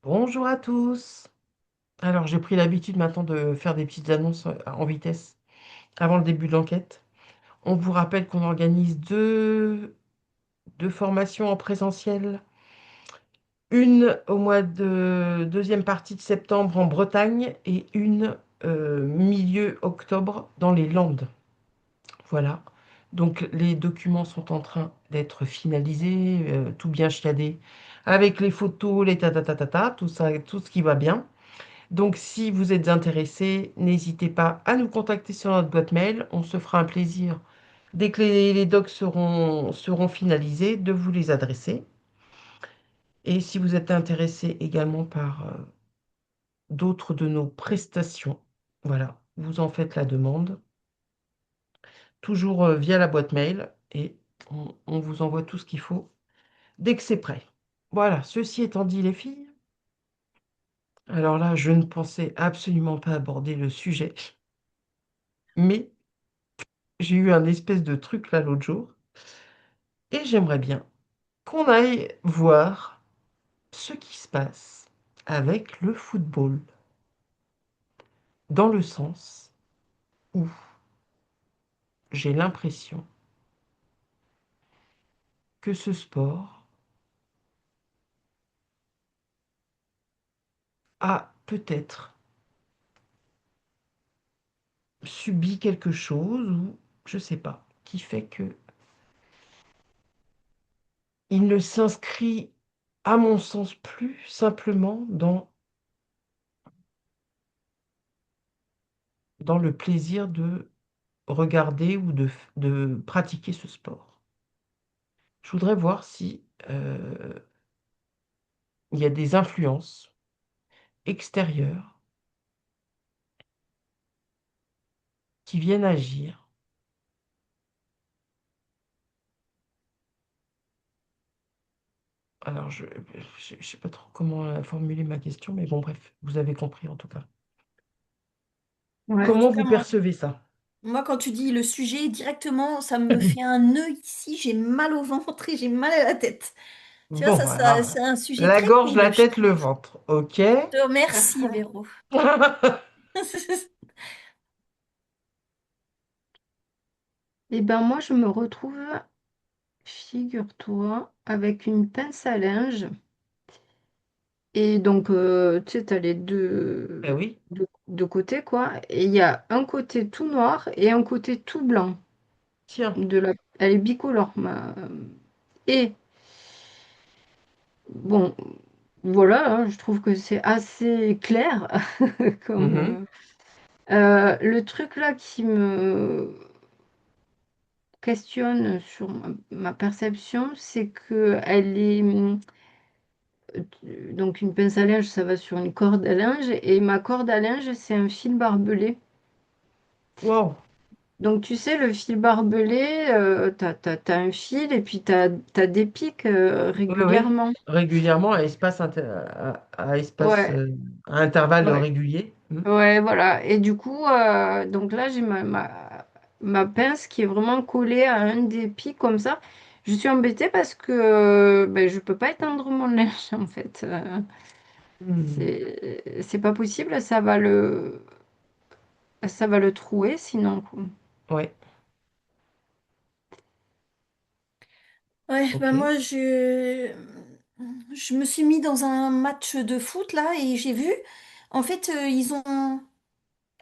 Bonjour à tous. Alors, j'ai pris l'habitude maintenant de faire des petites annonces en vitesse avant le début de l'enquête. On vous rappelle qu'on organise deux formations en présentiel. Une au mois de deuxième partie de septembre en Bretagne et une milieu octobre dans les Landes. Voilà. Donc, les documents sont en train d'être finalisés, tout bien chiadé, avec les photos, les ta, tout ça, tout ce qui va bien. Donc, si vous êtes intéressé, n'hésitez pas à nous contacter sur notre boîte mail. On se fera un plaisir, dès que les docs seront finalisés, de vous les adresser. Et si vous êtes intéressé également par d'autres de nos prestations, voilà, vous en faites la demande, toujours via la boîte mail, et on vous envoie tout ce qu'il faut dès que c'est prêt. Voilà, ceci étant dit, les filles, alors là, je ne pensais absolument pas aborder le sujet, mais j'ai eu un espèce de truc là l'autre jour et j'aimerais bien qu'on aille voir ce qui se passe avec le football, dans le sens où j'ai l'impression que ce sport a peut-être subi quelque chose ou je sais pas, qui fait que il ne s'inscrit à mon sens plus simplement dans le plaisir de regarder ou de pratiquer ce sport. Je voudrais voir si il y a des influences extérieures qui viennent agir. Alors, je ne sais pas trop comment formuler ma question, mais bon, bref, vous avez compris en tout cas. Ouais. En tout Comment cas, vous percevez ça? quand tu dis le sujet, directement, ça me fait un nœud ici, j'ai mal au ventre et j'ai mal à la tête. Tu vois, Bon, alors, c'est un sujet la très gorge, cool, la je tête, le trouve. ventre, ok? Je te remercie, Véro. Eh ben moi, je me retrouve, figure-toi, avec une pince à linge. Et donc, tu sais, t'as les Ben oui, deux côtés, quoi. Et il y a un côté tout noir et un côté tout blanc. tiens. Elle est bicolore. Et, bon, voilà, hein, je trouve que c'est assez clair. Mhm. comme, le truc là qui me questionne sur ma perception, c'est que elle est... Donc une pince à linge, ça va sur une corde à linge et ma corde à linge, c'est un fil barbelé. Wow. Donc tu sais, le fil barbelé, t'as un fil et puis t'as des pics Oui, oui. régulièrement. Régulièrement, à espace, Ouais, à intervalles ouais, réguliers. ouais, voilà. Et du coup, donc là, j'ai ma pince qui est vraiment collée à un des pics comme ça. Je suis embêtée parce que ben, je peux pas étendre mon linge en fait. Mhm. C'est pas possible, ça va le trouer sinon, quoi. Ouais, Ouais, ok. ben moi, je me suis mis dans un match de foot, là, et j'ai vu, en fait, ils ont...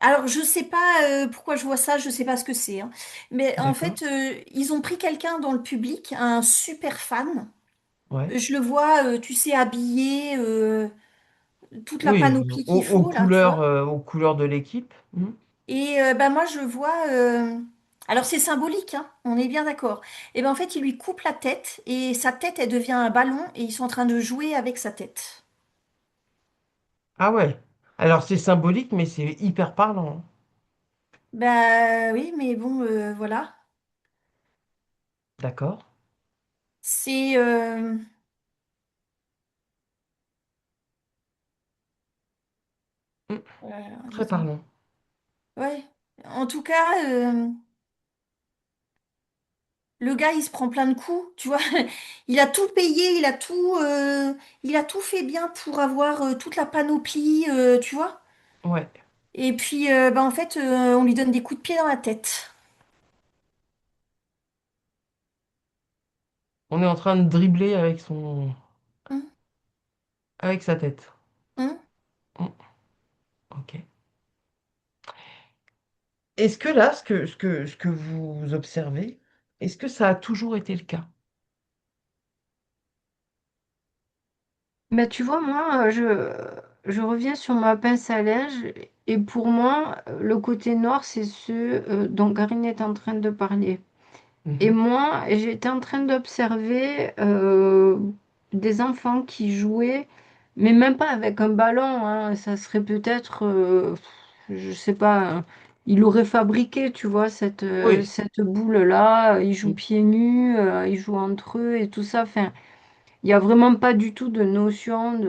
Alors, je sais pas pourquoi je vois ça, je sais pas ce que c'est, hein. Mais en D'accord. fait, ils ont pris quelqu'un dans le public, un super fan. Ouais. Je le vois, tu sais, habillé, toute la Oui, panoplie qu'il faut, là, tu vois. aux couleurs de l'équipe. Mhm. Et ben moi, je vois... Alors, c'est symbolique, hein, on est bien d'accord. Et ben en fait, il lui coupe la tête, et sa tête, elle devient un ballon, et ils sont en train de jouer avec sa tête. Ah ouais. Alors c'est symbolique, mais c'est hyper parlant, hein. Bah oui, mais bon, voilà. D'accord. C'est... Mm. Très Attends. parlant. Ouais. En tout cas, Le gars, il se prend plein de coups, tu vois. Il a tout payé, il a tout fait bien pour avoir toute la panoplie, tu vois. Ouais. Et puis, bah, en fait, on lui donne des coups de pied dans la tête. On est en train de dribbler avec son, Hum, avec sa tête. hum. Mm. Ok. Est-ce que là, ce que vous observez, est-ce que ça a toujours été le cas? Mais tu vois, moi, je reviens sur ma pince à linge et pour moi, le côté noir, c'est ce dont Karine est en train de parler. Et Mhm. moi, j'étais en train d'observer des enfants qui jouaient, mais même pas avec un ballon, hein. Ça serait peut-être, je sais pas, il aurait fabriqué, tu vois, Oui. cette boule-là. Ils jouent Mm. pieds nus, ils jouent entre eux et tout ça. Enfin, il n'y a vraiment pas du tout de notion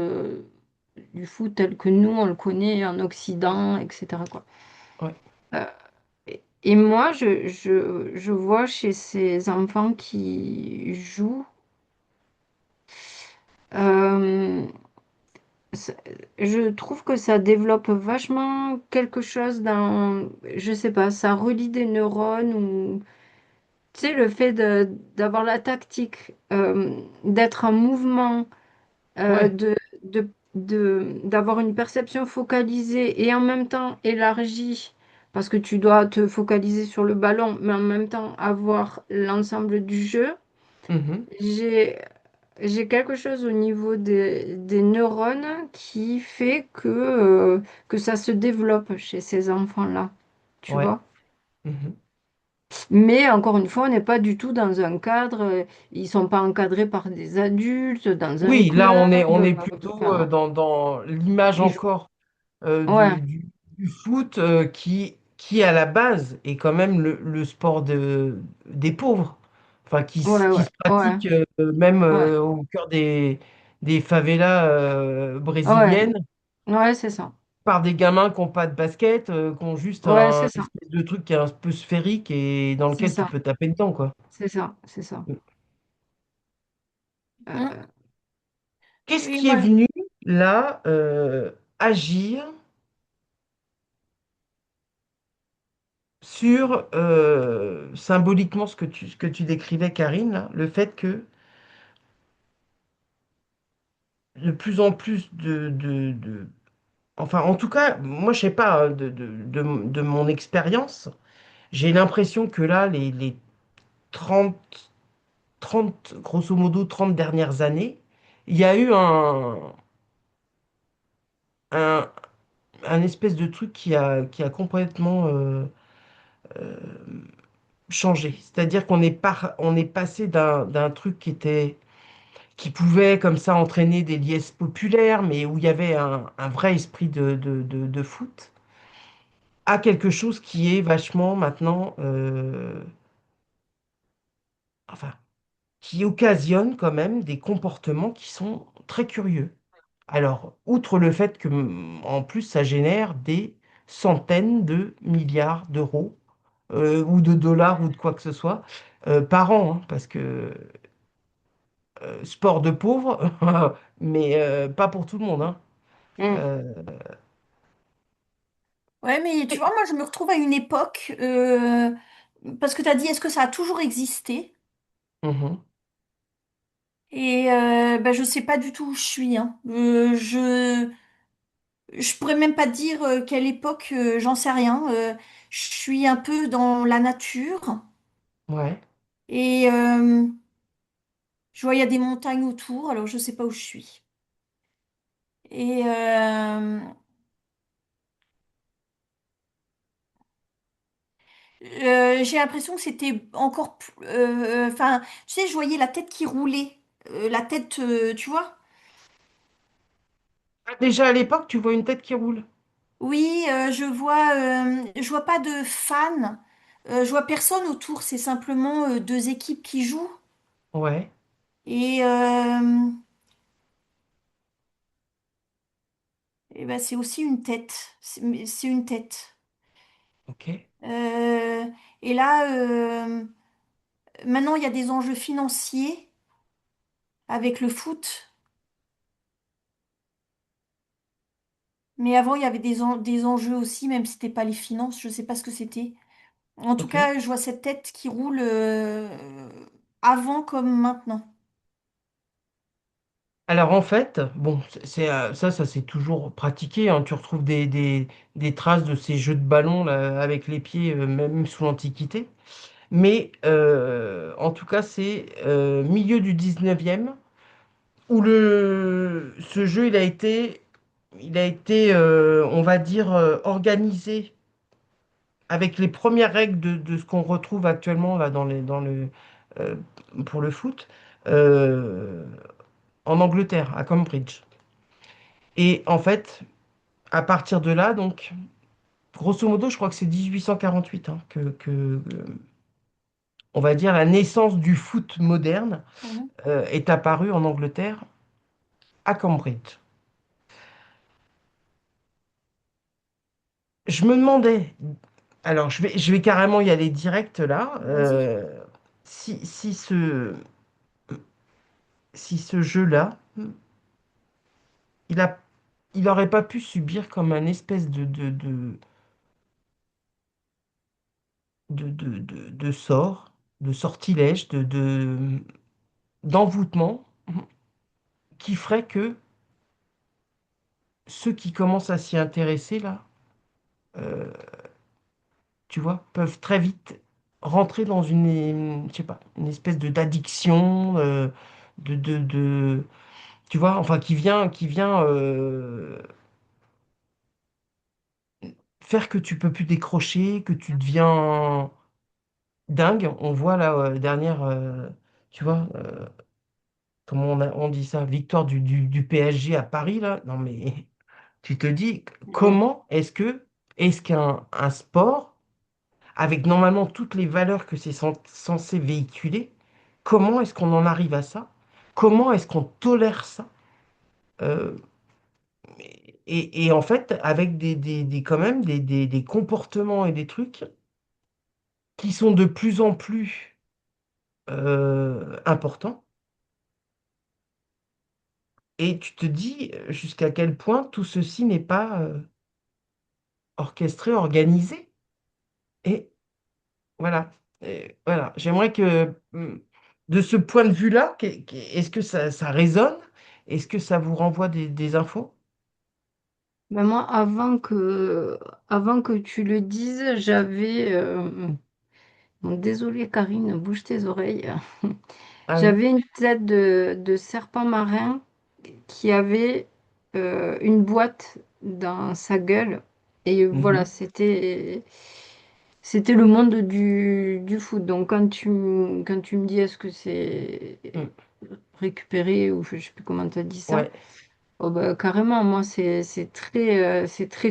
du foot tel que nous, on le connaît en Occident, etc., quoi. Ouais. Euh, et moi, je vois chez ces enfants qui jouent, euh, ça- je trouve que ça développe vachement quelque chose dans, je sais pas, ça relie des neurones ou, tu sais, le fait d'avoir la tactique, d'être en mouvement, euh, Ouais. de, d'avoir une perception focalisée et en même temps élargie, parce que tu dois te focaliser sur le ballon, mais en même temps avoir l'ensemble du jeu. Mhm. J'ai, j'ai quelque chose au niveau des neurones qui fait que ça se développe chez ces enfants-là, tu Ouais. vois. Mhm. Mais encore une fois, on n'est pas du tout dans un cadre, ils sont pas encadrés par des adultes, dans un Oui, là, club, on est plutôt enfin, dans l'image ils jouent. encore Ouais, du foot qui, à la base, est quand même le sport des pauvres. Enfin, ouais, qui ouais, se ouais, pratique même ouais, au cœur des favelas ouais, brésiliennes ouais, c'est ça. par des gamins qui n'ont pas de basket, qui ont juste Ouais, un c'est ça, espèce de truc qui est un peu sphérique et dans c'est lequel tu ça, peux taper dedans, quoi. c'est ça, c'est ça. Hum. Euh, Qu'est-ce Oui, qui est moi, venu là agir sur symboliquement ce que tu décrivais, Karine, là, le fait que de plus en plus enfin, en tout cas, moi, je sais pas, hein, de mon expérience, j'ai l'impression que là, les 30 grosso modo, 30 dernières années, il y a eu un, un espèce de truc qui a complètement changé. C'est-à-dire on est passé d'un truc qui pouvait comme ça entraîner des liesses populaires, mais où il y avait un vrai esprit de foot, à quelque chose qui est vachement maintenant, enfin, qui occasionne quand même des comportements qui sont très curieux. Alors, outre le fait que, en plus, ça génère des centaines de milliards d'euros ou de dollars ou de quoi que ce soit par an, hein, parce que sport de pauvre, mais pas pour tout le monde, hein. mm, Euh, ouais, mais tu vois, moi, je me retrouve à une époque, parce que tu as dit, est-ce que ça a toujours existé? mhm. Et bah, je sais pas du tout où je suis, hein. Je pourrais même pas te dire quelle époque, j'en sais rien. Je suis un peu dans la nature Ouais, et je vois il y a des montagnes autour, alors je sais pas où je suis. Et j'ai l'impression que c'était encore, enfin, tu sais, je voyais la tête qui roulait, la tête, tu vois. ah, déjà à l'époque, tu vois une tête qui roule. Oui, je vois pas de fans, je vois personne autour. C'est simplement deux équipes qui jouent. Ouais, Et, ben, c'est aussi une tête. C'est une tête. ok. Euh, et là, Maintenant, il y a des enjeux financiers avec le foot, mais avant, il y avait des enjeux aussi, même si c'était pas les finances, je sais pas ce que c'était. En tout Ok. cas, je vois cette tête qui roule avant comme maintenant. Alors en fait, bon, ça s'est toujours pratiqué, hein. Tu retrouves des traces de ces jeux de ballon là, avec les pieds, même sous l'Antiquité. Mais en tout cas, c'est milieu du 19e où ce jeu il a été, on va dire, organisé avec les premières règles de ce qu'on retrouve actuellement là, euh, pour le foot euh, en Angleterre, à Cambridge. Et en fait, à partir de là, donc, grosso modo, je crois que c'est 1848 hein, on va dire, la naissance du foot moderne Mhm. est apparue en Angleterre, à Cambridge. Je me demandais, alors je vais carrément y aller direct là, Vas-y. si ce jeu-là, il a, il n'aurait pas pu subir comme un espèce de sort, de sortilège, d'envoûtement, qui ferait que ceux qui commencent à s'y intéresser là, euh, tu vois, peuvent très vite rentrer dans je sais pas, une espèce de d'addiction, tu vois, enfin qui vient faire que tu peux plus décrocher, que tu deviens dingue. On voit là dernière, tu vois, comment on dit ça, victoire du PSG à Paris là. Non mais tu te dis Ouais. comment est-ce qu'un sport avec normalement toutes les valeurs que c'est censé véhiculer, comment est-ce qu'on en arrive à ça? Comment est-ce qu'on tolère ça? Euh, et en fait, avec quand même des comportements et des trucs qui sont de plus en plus importants. Et tu te dis jusqu'à quel point tout ceci n'est pas orchestré, organisé. Et voilà. Et voilà. J'aimerais que, de ce point de vue-là, est-ce que ça résonne? Est-ce que ça vous renvoie des infos? Ben moi, avant que tu le dises, j'avais... bon, désolée Karine, bouge tes oreilles. Ah oui. J'avais une tête de serpent marin qui avait une boîte dans sa gueule. Et voilà, Mhm. c'était le monde du foot. Donc quand tu me dis est-ce que c'est Mm. récupéré ou je sais plus comment tu as dit ça, Ouais. oh bah, carrément, moi c'est très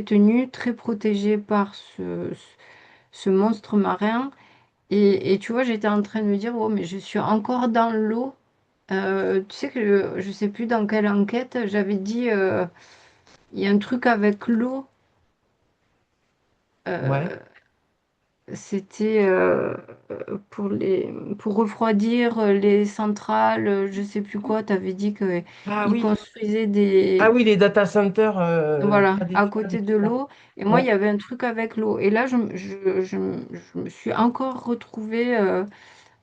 tenu, très protégé par ce monstre marin. Et tu vois, j'étais en train de me dire, oh, mais je suis encore dans l'eau. Tu sais que je sais plus dans quelle enquête j'avais dit, il y a un truc avec l'eau. Ouais. euh, C'était pour refroidir les centrales, je sais plus quoi. Tu avais dit Ah qu'ils oui. construisaient Ah oui, les data centers voilà, à près des côté de centrales. l'eau. Et moi, il y Ouais. avait un truc avec l'eau. Et là, je me suis encore retrouvée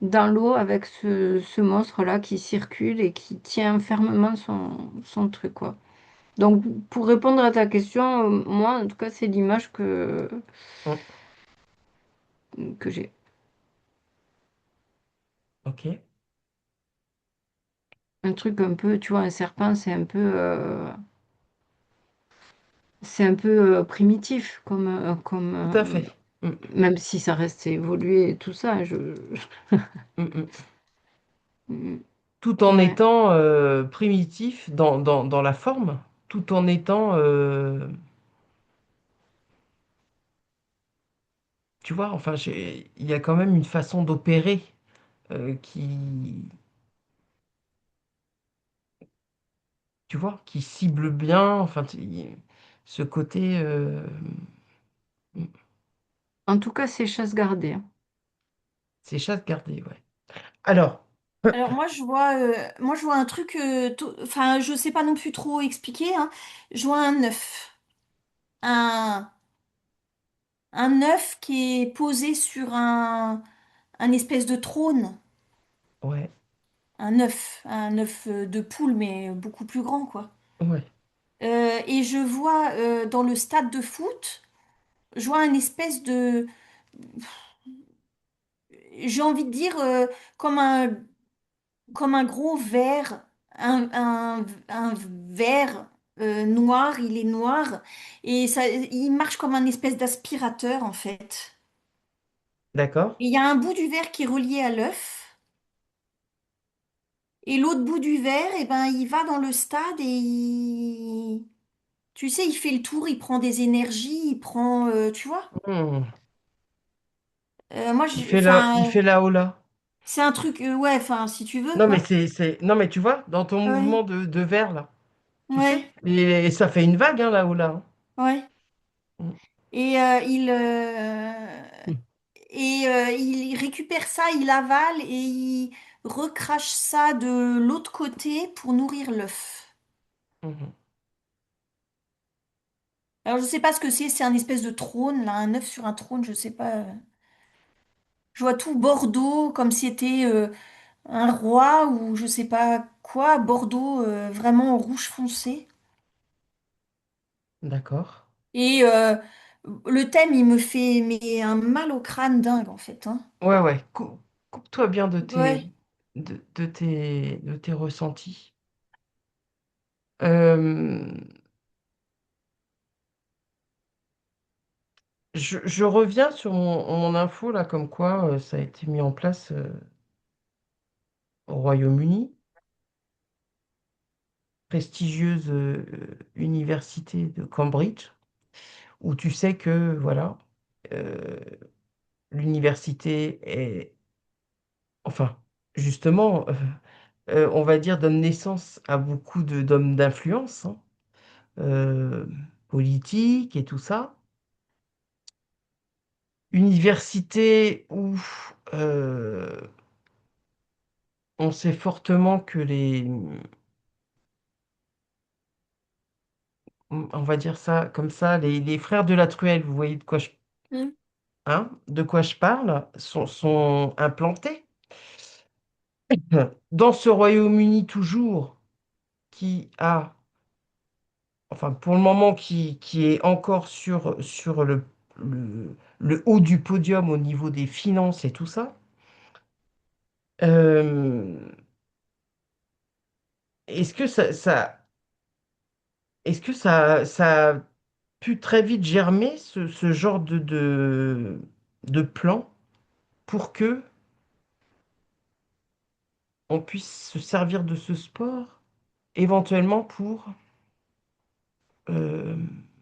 dans l'eau avec ce monstre-là qui circule et qui tient fermement son truc, quoi. Donc, pour répondre à ta question, moi, en tout cas, c'est l'image Mm. que j'ai. Ok. Un truc un peu, tu vois, un serpent, c'est un peu primitif, Tout à fait. Mm. même si ça reste évolué et tout ça. Mm, mm. Mm, Tout en ouais. étant primitif dans la forme, tout en étant, tu vois, enfin, il y a quand même une façon d'opérer qui, tu vois, qui cible bien, enfin, ce côté, En tout cas, c'est chasse gardée, hein. c'est chasse gardée, ouais. Alors, Alors moi je vois un truc, enfin je sais pas non plus trop expliquer, hein. Je vois un œuf, un, un œuf qui est posé sur un espèce de trône, ouais, un œuf de poule mais beaucoup plus grand quoi. ouais, Et je vois dans le stade de foot, je vois un espèce de, j'ai envie de dire comme un gros verre, un verre noir, il est noir, et ça, il marche comme un espèce d'aspirateur en fait. d'accord. Et il y a un bout du verre qui est relié à l'œuf, et l'autre bout du verre, eh ben, il va dans le stade et tu sais, il fait le tour, il prend des énergies, il prend, tu vois. Hmm. Moi, Il enfin, fait là haut là. c'est un truc, ouais, enfin, si tu veux, Non, mais quoi. non, mais tu vois, dans ton Ouais, mouvement de verre là, tu sais, ouais, et ça fait une vague, hein, là haut là. ouais. Hein. Et Hmm. il récupère ça, il avale et il recrache ça de l'autre côté pour nourrir l'œuf. Mhm. Alors je sais pas ce que c'est un espèce de trône, là, un œuf sur un trône, je sais pas. Je vois tout Bordeaux comme si c'était un roi ou je sais pas quoi, Bordeaux vraiment rouge foncé. D'accord. Et le thème, il me fait mais un mal au crâne dingue en fait, hein. Ouais, ouais. Coupe-toi bien Ouais. de tes ressentis. Euh, je reviens sur mon info là, comme quoi ça a été mis en place au Royaume-Uni, prestigieuse université de Cambridge, où tu sais que voilà, euh, l'université est, enfin, justement, on va dire, donne naissance à beaucoup d'hommes d'influence, hein, euh, politiques et tout ça. Université où on sait fortement que on va dire ça comme ça, les frères de la Truelle, vous voyez Mm. de quoi je parle, sont implantés dans ce Royaume-Uni toujours, qui a, enfin pour le moment, qui est encore sur le haut du podium au niveau des finances et tout ça. Euh, est-ce que est-ce que ça a pu très vite germer ce genre de plan pour que on puisse se servir de ce sport éventuellement pour, euh,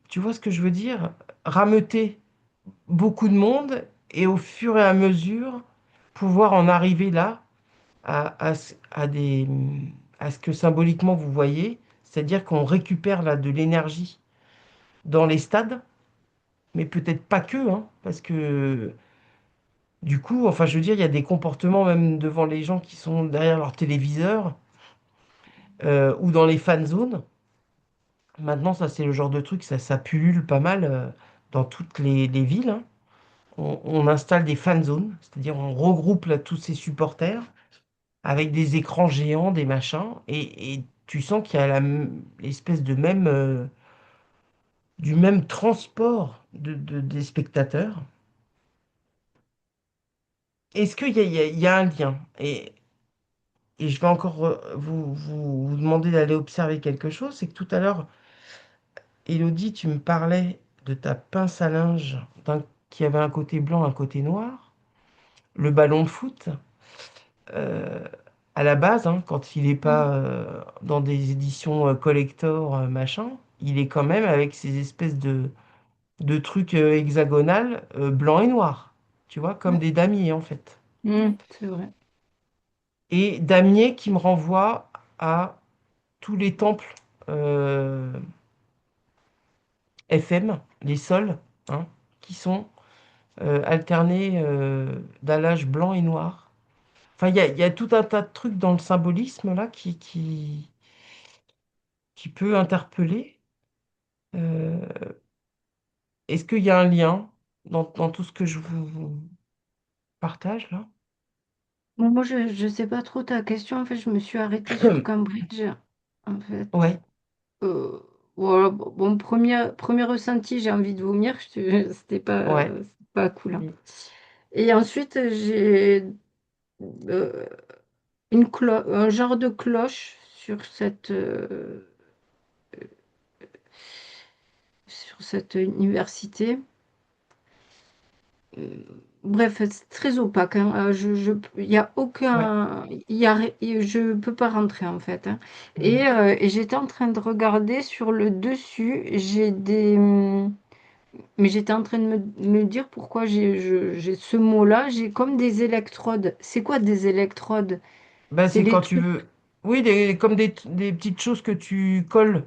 tu vois ce que je veux dire, rameuter beaucoup de monde et au fur et à mesure pouvoir en arriver là à ce que symboliquement vous voyez, c'est-à-dire qu'on récupère là de l'énergie dans les stades, mais peut-être pas que, hein, parce que du coup, enfin je veux dire, il y a des comportements même devant les gens qui sont derrière leur téléviseur ou dans les fan zones. Maintenant, ça c'est le genre de truc, ça pullule pas mal dans toutes les villes, hein. On installe des fan zones, c'est-à-dire on regroupe là tous ces supporters avec des écrans géants, des machins, et tu sens qu'il y a l'espèce de même, du même transport des spectateurs. Est-ce qu'il y a, il y a un lien? Et je vais encore vous demander d'aller observer quelque chose, c'est que tout à l'heure, Elodie, tu me parlais de ta pince à linge qui avait un côté blanc, un côté noir, le ballon de foot. euh, à la base, hein, quand il n'est pas Mm. dans des éditions collector, machin, il est quand même avec ces espèces de trucs hexagonales, blanc et noir. Tu vois, comme Mm. des damiers en fait. C'est vrai. Et damier qui me renvoie à tous les temples FM, les sols, hein, qui sont alternés d'allage blanc et noir. Enfin, il y a tout un tas de trucs dans le symbolisme là qui peut interpeller. Euh, Est-ce qu'il y a un lien dans tout ce que vous partage là? Bon, moi, je ne sais pas trop ta question. En fait, je me suis arrêtée sur Cambridge. En fait, Ouais, voilà, bon, premier ressenti, j'ai envie de vomir. ouais. C'est pas cool, hein. Mm. Et ensuite, j'ai euh, un genre de cloche sur cette université. Euh, Bref, c'est très opaque, hein. Il y a Ouais. aucun, je peux pas rentrer en fait, hein. Mhm. Et j'étais en train de regarder sur le dessus, mais j'étais en train de me dire pourquoi j'ai ce mot-là. J'ai comme des électrodes. C'est quoi des électrodes? Bah, C'est c'est les quand tu trucs. veux. Oui, comme des petites choses que tu colles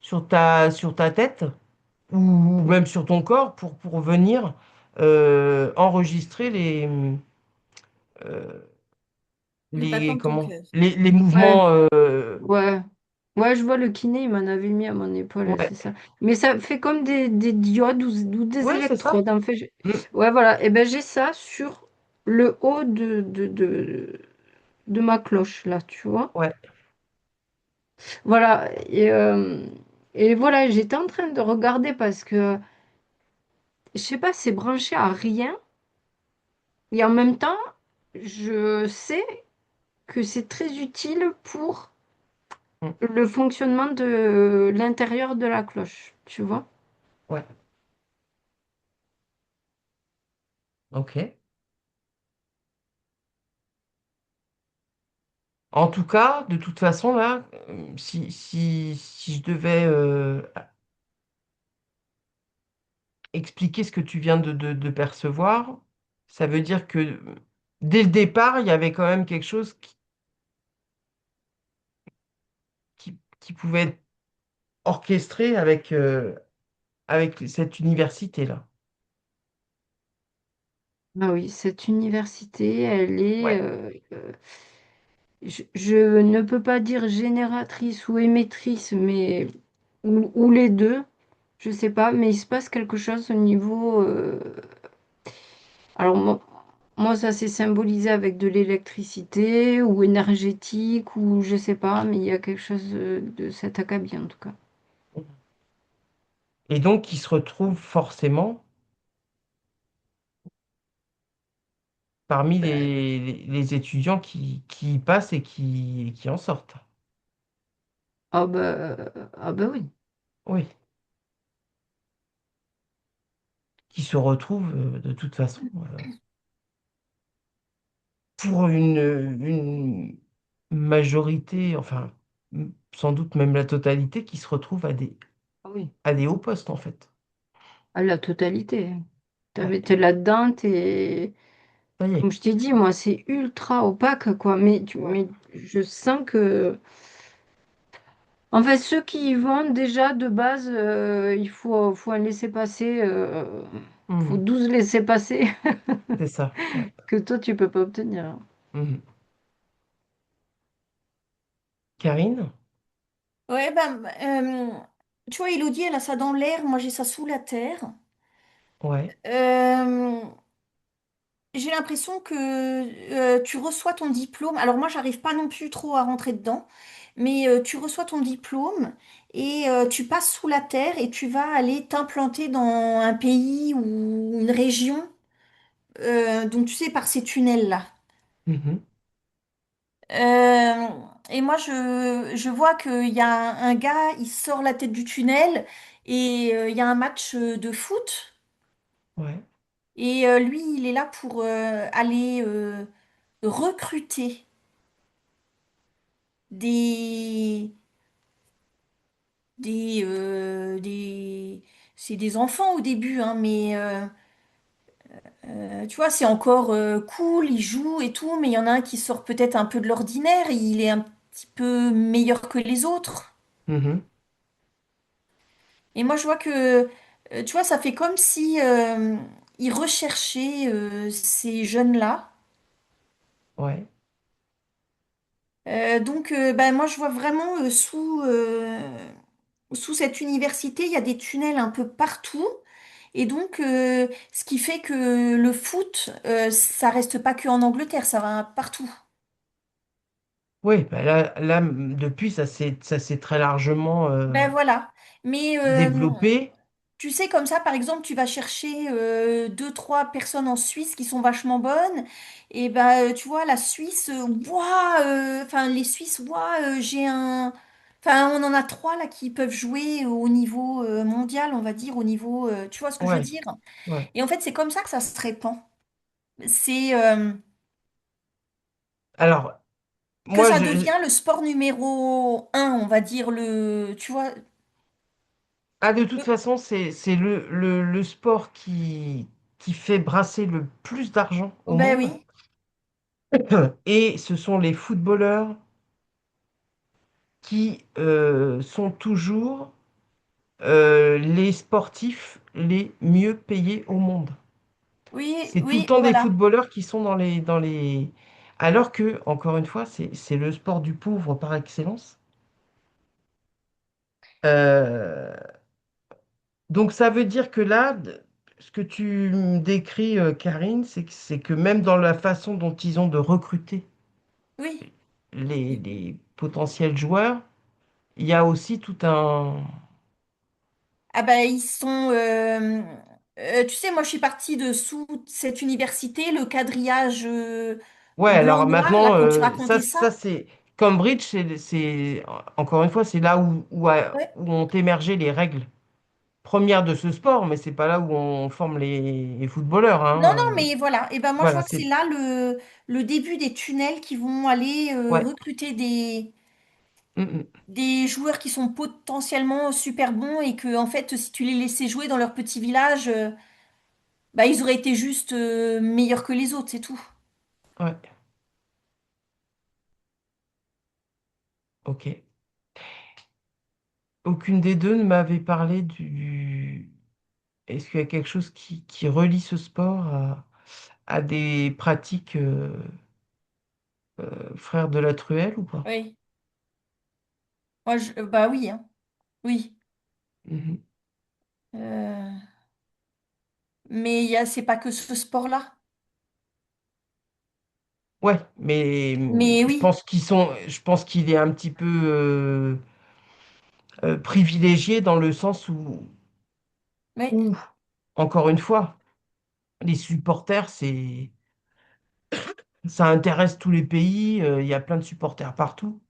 sur ta tête ou même sur ton corps pour venir enregistrer euh, Le battement de ton cœur. les Ouais, mouvements. ouais. Ouais, je vois le kiné, il m'en avait mis à mon épaule, Ouais, c'est ça. Mais ça fait comme des diodes ou des ouais, c'est ça. électrodes, en fait. Mm. Ouais, voilà. Et ben j'ai ça sur le haut de ma cloche, là, tu vois. Ouais. Voilà. Et voilà, j'étais en train de regarder parce que, je sais pas, c'est branché à rien. Et en même temps, je sais que c'est très utile pour Mm. le fonctionnement de l'intérieur de la cloche, tu vois. Ouais. Ok. En tout cas, de toute façon, là, si je devais expliquer ce que tu viens de percevoir, ça veut dire que dès le départ, il y avait quand même quelque chose qui pouvait être orchestré avec cette université-là. Ah oui, cette université, elle est, Ouais. je ne peux pas dire génératrice ou émettrice, mais ou les deux, je sais pas, mais il se passe quelque chose au niveau. Alors moi, ça s'est symbolisé avec de l'électricité ou énergétique ou je sais pas, mais il y a quelque chose de cet acabit en tout cas. Et donc, qui se retrouve forcément parmi les étudiants qui y passent et qui en sortent. Ah bah oui. Oui. Qui se retrouvent de toute façon pour une majorité, enfin, sans doute même la totalité, qui se retrouve Ah oui. à des hauts postes, en fait. À la totalité. Ouais. T'es là-dedans, t'es. Ça y Comme est. je t'ai dit, moi, c'est ultra opaque, quoi. Ouais. Mais je sens que. En fait, ceux qui y vont, déjà, de base, faut un laisser-passer. Faut Mhm. 12 laissés-passer C'est ça. Ouais. que toi, tu peux pas obtenir. Mhm. Karine? Ouais, ben, tu vois, Elodie, elle a ça dans l'air, moi j'ai ça sous la terre. Ouais. Euh, j'ai l'impression que tu reçois ton diplôme. Alors moi, j'arrive pas non plus trop à rentrer dedans, mais tu reçois ton diplôme et tu passes sous la terre et tu vas aller t'implanter dans un pays ou une région, donc tu sais, par ces tunnels-là. Mhm. Euh, et moi, je vois qu'il y a un gars, il sort la tête du tunnel et il y a un match de foot. Ouais. Et lui, il est là pour aller recruter des, des... C'est des enfants au début, hein, mais tu vois, c'est encore cool, il joue et tout, mais il y en a un qui sort peut-être un peu de l'ordinaire, il est un petit peu meilleur que les autres. Mhm. Et moi, je vois que, tu vois, ça fait comme si ils recherchaient ces jeunes-là Ouais. Bah, moi, je vois vraiment sous cette université, il y a des tunnels un peu partout. Et donc, ce qui fait que le foot, ça reste pas que en Angleterre, ça va partout. Oui, bah là, depuis, ça s'est très largement Ben voilà. Mais développé. tu sais, comme ça, par exemple, tu vas chercher deux, trois personnes en Suisse qui sont vachement bonnes. Et ben, tu vois, la Suisse, enfin, les Suisses, j'ai un. Enfin, on en a trois là qui peuvent jouer au niveau mondial, on va dire, au niveau. Tu vois ce que je veux Ouais, dire? ouais. Et en fait, c'est comme ça que ça se répand. C'est Alors, que moi, ça devient le sport numéro un, on va dire, tu vois. de toute façon, c'est le sport qui fait brasser le plus d'argent au Ben monde. oui, Et ce sont les footballeurs qui sont toujours les sportifs les mieux payés au monde. oui, C'est tout le oui, temps des voilà. footballeurs qui sont dans les. Alors que, encore une fois, c'est le sport du pauvre par excellence. Euh, donc ça veut dire que là, ce que tu me décris, Karine, c'est que même dans la façon dont ils ont de recruter Oui. les potentiels joueurs, il y a aussi tout un. Ah ben ils sont. Tu sais, moi je suis partie de sous cette université, le quadrillage Ouais, alors blanc-noir, là, maintenant, quand tu ça, racontais ça. ça c'est Cambridge, encore une fois, c'est là Ouais. où ont émergé les règles premières de ce sport, mais c'est pas là où on forme les footballeurs, Non, hein. non, mais voilà. Et ben moi je Voilà, vois que c'est là le début des tunnels qui vont aller ouais. recruter Mm, mm. des joueurs qui sont potentiellement super bons et que, en fait, si tu les laissais jouer dans leur petit village, bah, ils auraient été juste meilleurs que les autres, c'est tout. Ouais, ok. Aucune des deux ne m'avait parlé du. Est-ce qu'il y a quelque chose qui relie ce sport à des pratiques frères de la truelle ou pas? Oui. Bah oui, hein. Oui. Mhm. Euh, mais c'est pas que ce sport-là. Ouais, mais Mais oui, je pense qu'il est un petit peu privilégié dans le sens oui. où, encore une fois, les supporters, ça intéresse tous les pays. Il y a plein de supporters partout.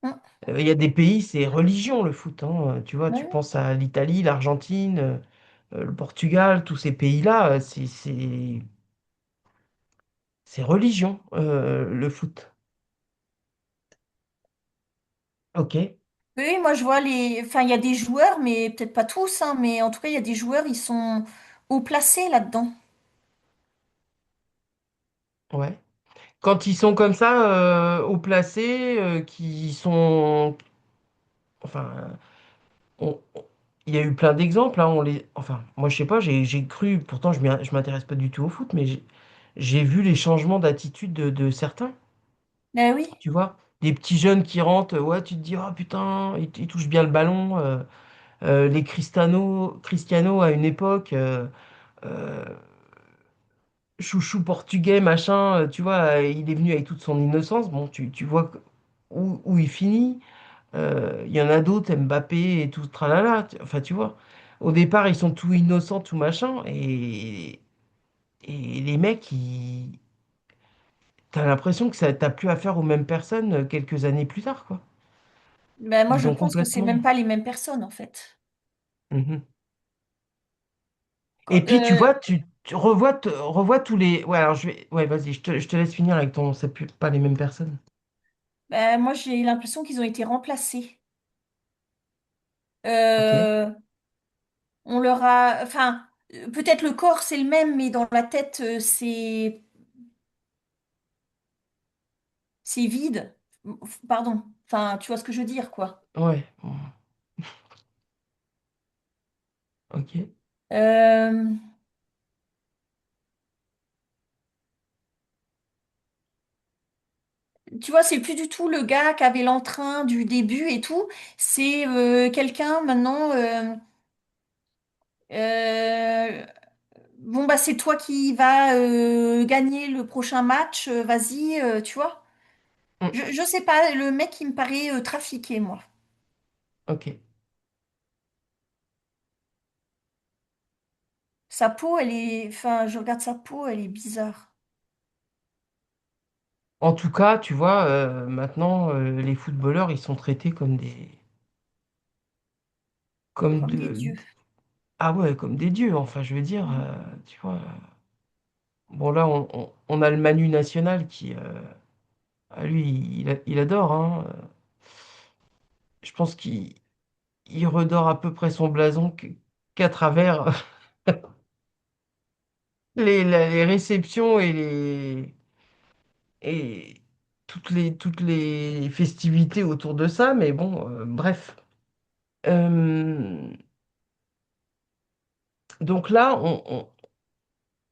Hum, Il y a des pays, c'est religion le foot, hein. Tu vois, tu ouais. penses à l'Italie, l'Argentine, le Portugal, tous ces pays-là, c'est religion, le foot. Ok, Oui, oui, moi je vois Enfin, il y a des joueurs, mais peut-être pas tous, hein, mais en tout cas, il y a des joueurs, ils sont haut placés là-dedans. ouais. Quand ils sont comme ça, haut placés, qui sont, enfin, il y a eu plein d'exemples, hein, enfin, moi je sais pas, j'ai cru, pourtant je m'intéresse pas du tout au foot, mais j'ai vu les changements d'attitude de certains, Ben oui, tu vois. Des petits jeunes qui rentrent, ouais, tu te dis, oh putain, ils touchent bien le ballon. Les Cristiano à une époque, euh, chouchou portugais, machin, tu vois, il est venu avec toute son innocence. Bon, tu vois où il finit. Il y en a d'autres, Mbappé et tout, tralala. Enfin, tu vois, au départ, ils sont tout innocents, tout machin. Et les mecs, t'as l'impression que ça t'as plus affaire aux mêmes personnes quelques années plus tard, quoi. ben moi je Ils ont pense que c'est complètement. même pas les mêmes personnes en fait. Mhm. Et puis, tu vois, tu revois tous les. Ouais, alors je vais. Ouais, vas-y, je te laisse finir avec ton. C'est plus pas les mêmes personnes. Ben, moi j'ai l'impression qu'ils ont été remplacés. Ok? Euh, on leur a, enfin, peut-être le corps c'est le même, mais dans la tête c'est vide. Pardon. Enfin, tu vois ce que je veux dire, quoi. Ouais. Bon, ok. Euh, tu vois, c'est plus du tout le gars qui avait l'entrain du début et tout. C'est quelqu'un maintenant. Euh, bon, bah, c'est toi qui vas gagner le prochain match. Vas-y, tu vois. Hmm, Je sais pas, le mec, il me paraît trafiqué, moi. ok. Sa peau, elle est. Enfin, je regarde sa peau, elle est bizarre. En tout cas, tu vois, maintenant, les footballeurs, ils sont traités comme comme Comme des de, dieux. ah ouais, comme des dieux. Enfin, je veux dire, tu vois. Bon, là, on a le Manu national qui, lui, il adore, hein. Je pense qu'il redore à peu près son blason qu'à travers les réceptions et toutes les festivités autour de ça. Mais bon, bref. Euh, donc là,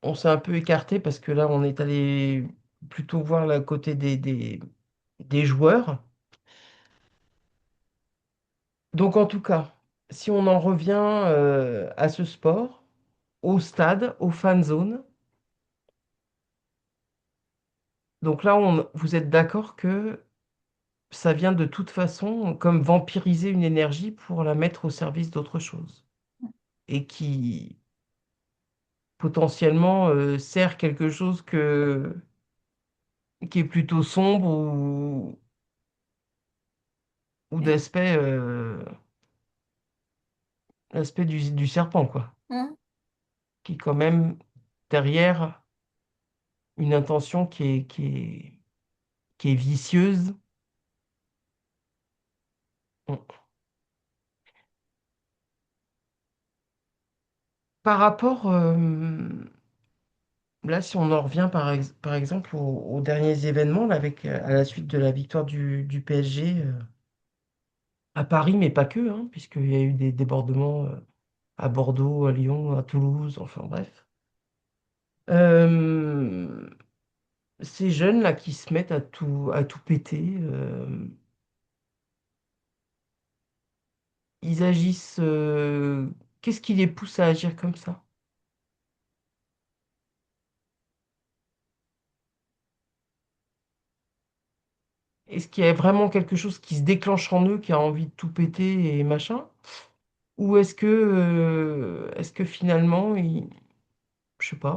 on s'est un peu écarté parce que là, on est allé plutôt voir la côté des joueurs. Donc en tout cas, si on en revient à ce sport, au stade, aux fan zones, donc là, vous êtes d'accord que ça vient de toute façon comme vampiriser une énergie pour la mettre au service d'autre chose et qui potentiellement sert quelque chose qui est plutôt sombre ou Et- l'aspect du serpent, quoi, Hum, qui est quand même derrière une intention qui est vicieuse. Par rapport, là, si on en revient par exemple aux derniers événements, là, avec, à la suite de la victoire du PSG à Paris, mais pas que, hein, puisqu'il y a eu des débordements à Bordeaux, à Lyon, à Toulouse, enfin bref. Euh, Ces jeunes-là qui se mettent à tout péter, ils agissent. Qu'est-ce qui les pousse à agir comme ça? Est-ce qu'il y a vraiment quelque chose qui se déclenche en eux, qui a envie de tout péter et machin? Ou est-ce que finalement, je sais pas,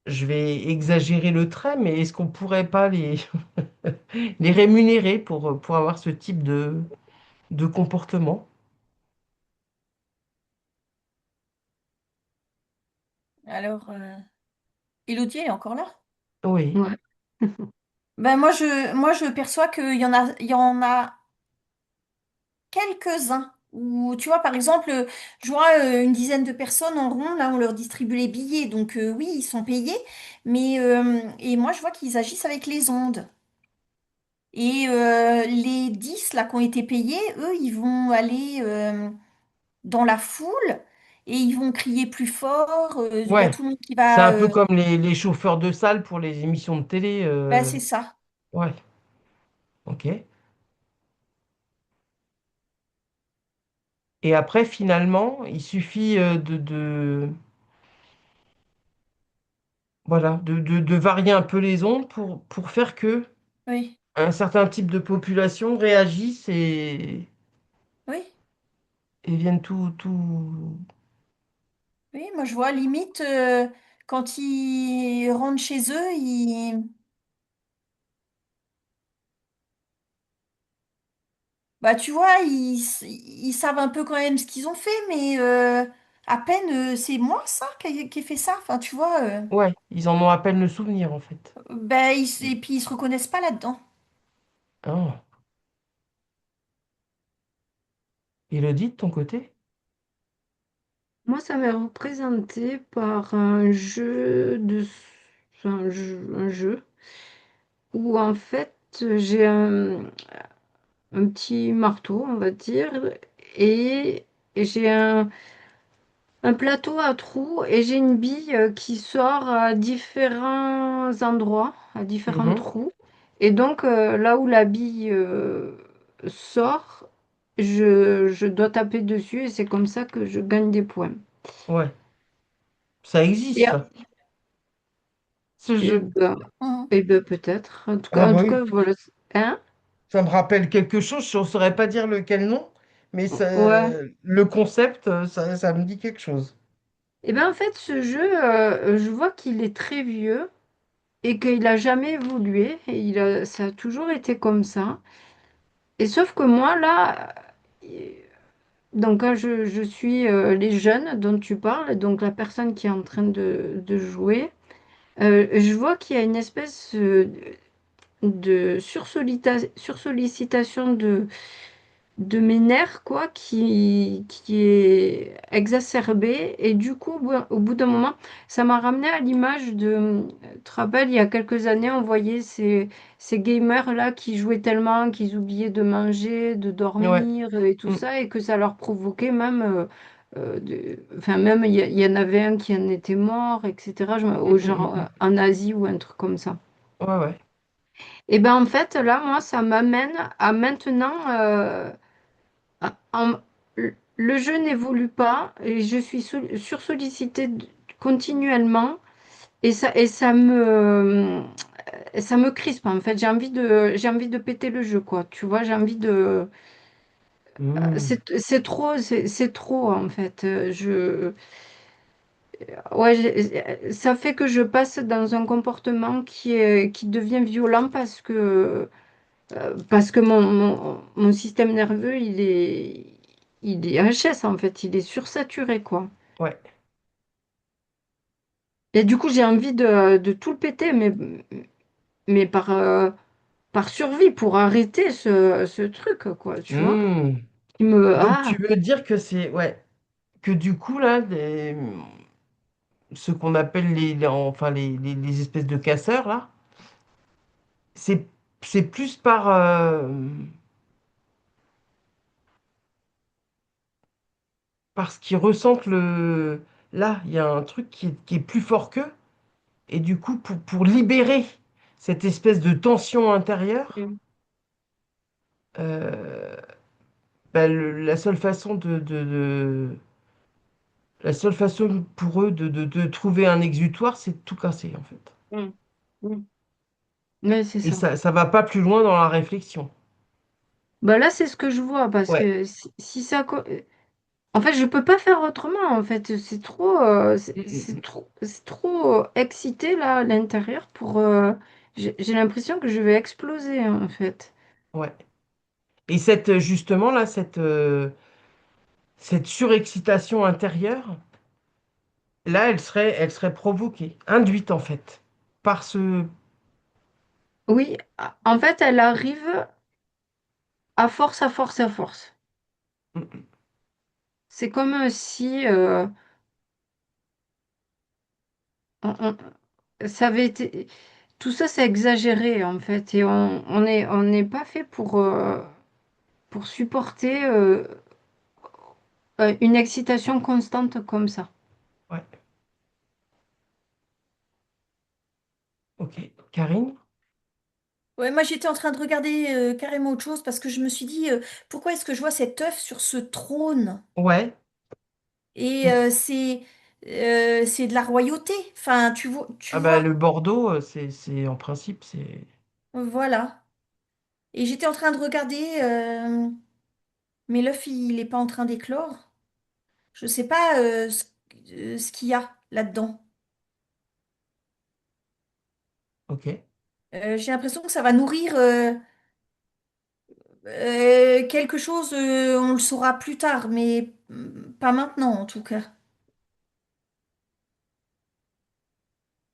je vais exagérer le trait, mais est-ce qu'on pourrait pas les rémunérer pour avoir ce type de comportement? Alors, Elodie, elle est encore là? Oui, Ouais. Ben moi je perçois il y en a quelques-uns. Où, tu vois, par exemple, je vois une dizaine de personnes en rond, là, on leur distribue les billets. Donc oui, ils sont payés. Mais et moi, je vois qu'ils agissent avec les ondes. Et les 10 là qui ont été payés, eux, ils vont aller dans la foule et ils vont crier plus fort. Il y a ouais. tout le monde qui C'est va... un peu comme les chauffeurs de salle pour les émissions de télé. ben, c'est ça. Ouais, ok. Et après, finalement, il suffit voilà, de varier un peu les ondes pour faire que Oui, un certain type de population réagisse oui, et vienne tout... oui. Moi, je vois limite quand ils rentrent chez eux, bah, tu vois, ils savent un peu quand même ce qu'ils ont fait, mais à peine, c'est moi ça qui ai fait ça. Enfin, tu vois, Ouais, ils en ont à peine le souvenir, en fait. ben, et puis ils se reconnaissent pas là-dedans. Ah. Elodie, de ton côté? Moi, ça m'est représenté par un jeu un jeu où en fait j'ai un petit marteau, on va dire, et j'ai un plateau à trous et j'ai une bille qui sort à différents endroits, à différents Mhm. trous. Et donc là où la bille sort, je dois taper dessus et c'est comme ça que je gagne des points. Ouais, ça existe, Et, ça, ce et jeu. ben, Mhm. et ben peut-être. Ah En bah tout oui, cas, voilà. Hein? ça me rappelle quelque chose, je ne saurais pas dire lequel nom, mais ça, Ouais. le concept, ça me dit quelque chose. Et ben en fait, ce jeu, je vois qu'il est très vieux et qu'il a jamais évolué. Et ça a toujours été comme ça. Et sauf que moi, là, donc quand je suis les jeunes dont tu parles, donc la personne qui est en train de jouer, je vois qu'il y a une espèce de sursollicitation de mes nerfs, quoi, qui est exacerbé. Et du coup, au bout d'un moment, ça m'a ramené à l'image de... Tu te rappelles, il y a quelques années, on voyait ces gamers-là qui jouaient tellement qu'ils oubliaient de manger, de Ouais. dormir et tout Mm, ça, et que ça leur provoquait même... Enfin, même, il y en avait un qui en était mort, etc. mm, Au mm, mm, genre mm. en Asie ou un truc comme ça. Ouais, ouais. Et ben en fait, là, moi, ça m'amène à maintenant... le jeu n'évolue pas et je suis sursollicitée continuellement et ça me crispe en fait. J'ai envie de péter le jeu quoi. Tu vois, j'ai envie de Mm. c'est trop en fait. Ouais, ça fait que je passe dans un comportement qui devient violent parce que mon système nerveux, il est HS en fait, il est sursaturé quoi. Ouais. Et du coup, j'ai envie de tout le péter, mais par survie, pour arrêter ce truc quoi, tu vois. Mm. Donc tu Ah, veux dire que c'est ouais que du coup là ce qu'on appelle enfin les espèces de casseurs là c'est c'est plus parce qu'ils ressentent le là il y a un truc qui est plus fort qu'eux et du coup pour libérer cette espèce de tension intérieure mm, euh, bah, la seule façon pour eux de trouver un exutoire c'est de tout casser en fait. mm, mm. Ouais, c'est Et ça. ça va pas plus loin dans la réflexion. Bah là, c'est ce que je vois, parce Ouais. que si ça... En fait, je peux pas faire autrement, en fait. Mm, mm, mm. C'est trop excité, là, à l'intérieur, j'ai l'impression que je vais exploser, en fait. Ouais. Et justement là, cette surexcitation intérieure, là, elle serait provoquée, induite en fait, par ce. Oui, en fait, elle arrive à force, à force, à force. Mm, mm. C'est comme si on- ça avait été... Tout ça, c'est exagéré, en fait. Et on n'est pas fait pour supporter une excitation constante comme ça. Ouais. Ok. Karine? Ouais, moi j'étais en train de regarder carrément autre chose parce que je me suis dit pourquoi est-ce que je vois cet œuf sur ce trône? Ouais. Et Mm. c'est de la royauté. Enfin, tu Ah bah vois. le Bordeaux, c'est en principe, c'est. Voilà. Et j'étais en train de regarder, mais l'œuf il est pas en train d'éclore. Je sais pas ce qu'il y a là-dedans. Ok. J'ai l'impression que ça va nourrir quelque chose. On le saura plus tard, mais pas maintenant en tout cas.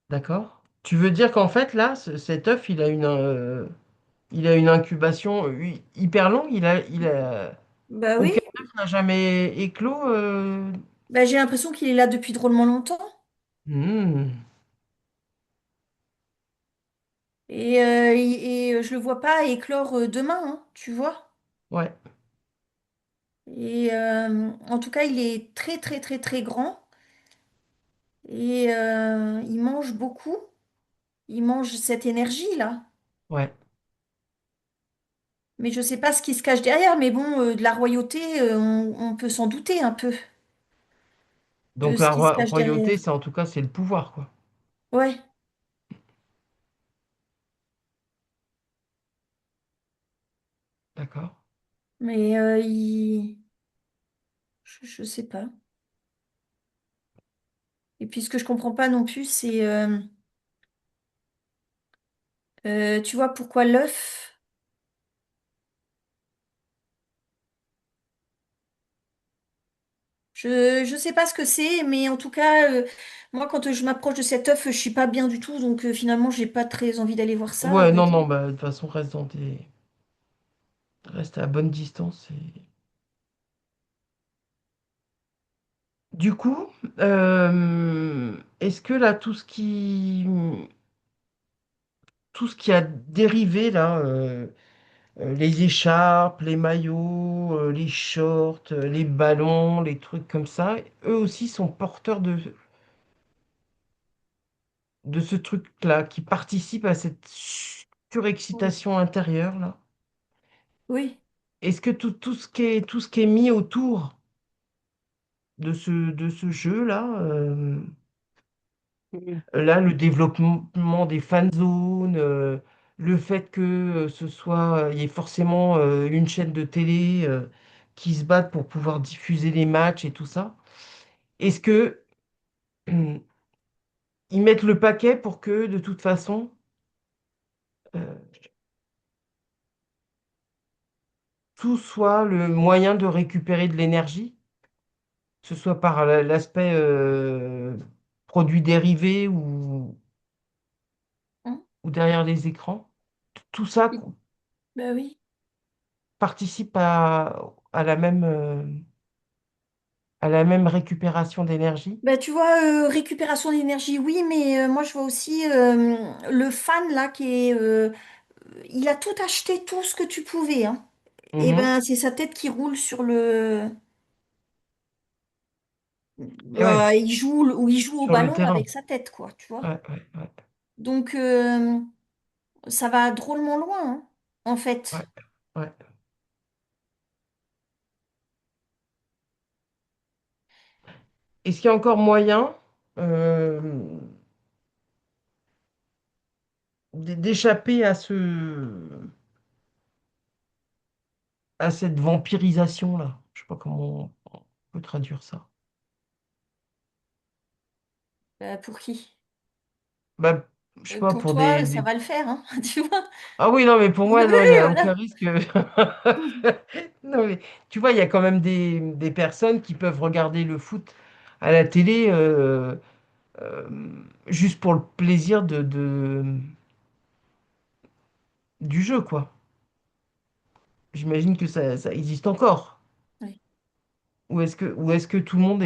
D'accord. Tu veux dire qu'en fait là, cet œuf, il a une incubation hyper longue. Bah oui. Aucun œuf n'a jamais éclos. Bah, j'ai l'impression qu'il est là depuis drôlement longtemps. Hmm. Je le vois pas éclore demain, hein, tu vois. Ouais. Et en tout cas, il est très très très très grand et il mange beaucoup. Il mange cette énergie-là. Ouais. Mais je sais pas ce qui se cache derrière. Mais bon, de la royauté, on peut s'en douter un peu de Donc ce la qui se cache royauté, derrière. c'est en tout cas, c'est le pouvoir, quoi. Ouais. D'accord. Mais je sais pas. Et puis ce que je comprends pas non plus, c'est, tu vois, pourquoi l'œuf? Je sais pas ce que c'est, mais en tout cas, moi, quand je m'approche de cet œuf, je suis pas bien du tout. Donc finalement, j'ai pas très envie d'aller voir ça, à Ouais, vrai non, dire. non, bah, de toute façon, reste à bonne distance. Du coup, est-ce que là, tout ce qui a dérivé là, les écharpes, les maillots, les shorts, les ballons, les trucs comme ça, eux aussi sont porteurs de ce truc-là, qui participe à cette Oui. surexcitation intérieure là. Oui. Est-ce que tout ce qui est mis autour de ce jeu-là, là, le développement des fan zones, le fait que il y ait forcément une chaîne de télé qui se batte pour pouvoir diffuser les matchs et tout ça, est-ce que ils mettent le paquet pour que de toute façon euh, tout soit le moyen de récupérer de l'énergie, que ce soit par l'aspect produits dérivés Hein. ou derrière les écrans? Tout ça Bah oui. participe à la même récupération d'énergie. Bah, tu vois, récupération d'énergie, oui, mais moi je vois aussi le fan là il a tout acheté, tout ce que tu pouvais, hein. Et Mhm. ben c'est sa tête qui roule sur le. Et ouais, Il joue au sur le ballon terrain. avec sa tête, quoi, tu vois. Ouais, ouais, ouais, Donc ça va drôlement loin, hein, en ouais, fait. ouais. Est-ce qu'il y a encore moyen euh, d'échapper à cette vampirisation-là? Je sais pas comment on peut traduire ça. Pour qui? Bah, je sais pas, Pour pour toi, ça va le faire, hein, tu vois. Ah oui, non, mais pour Oui, moi, non, il n'y a aucun voilà. risque. Non, mais tu vois, il y a quand même des personnes qui peuvent regarder le foot à la télé euh, juste pour le plaisir du jeu, quoi. J'imagine que ça existe encore. Oui. Ou est-ce que tout le monde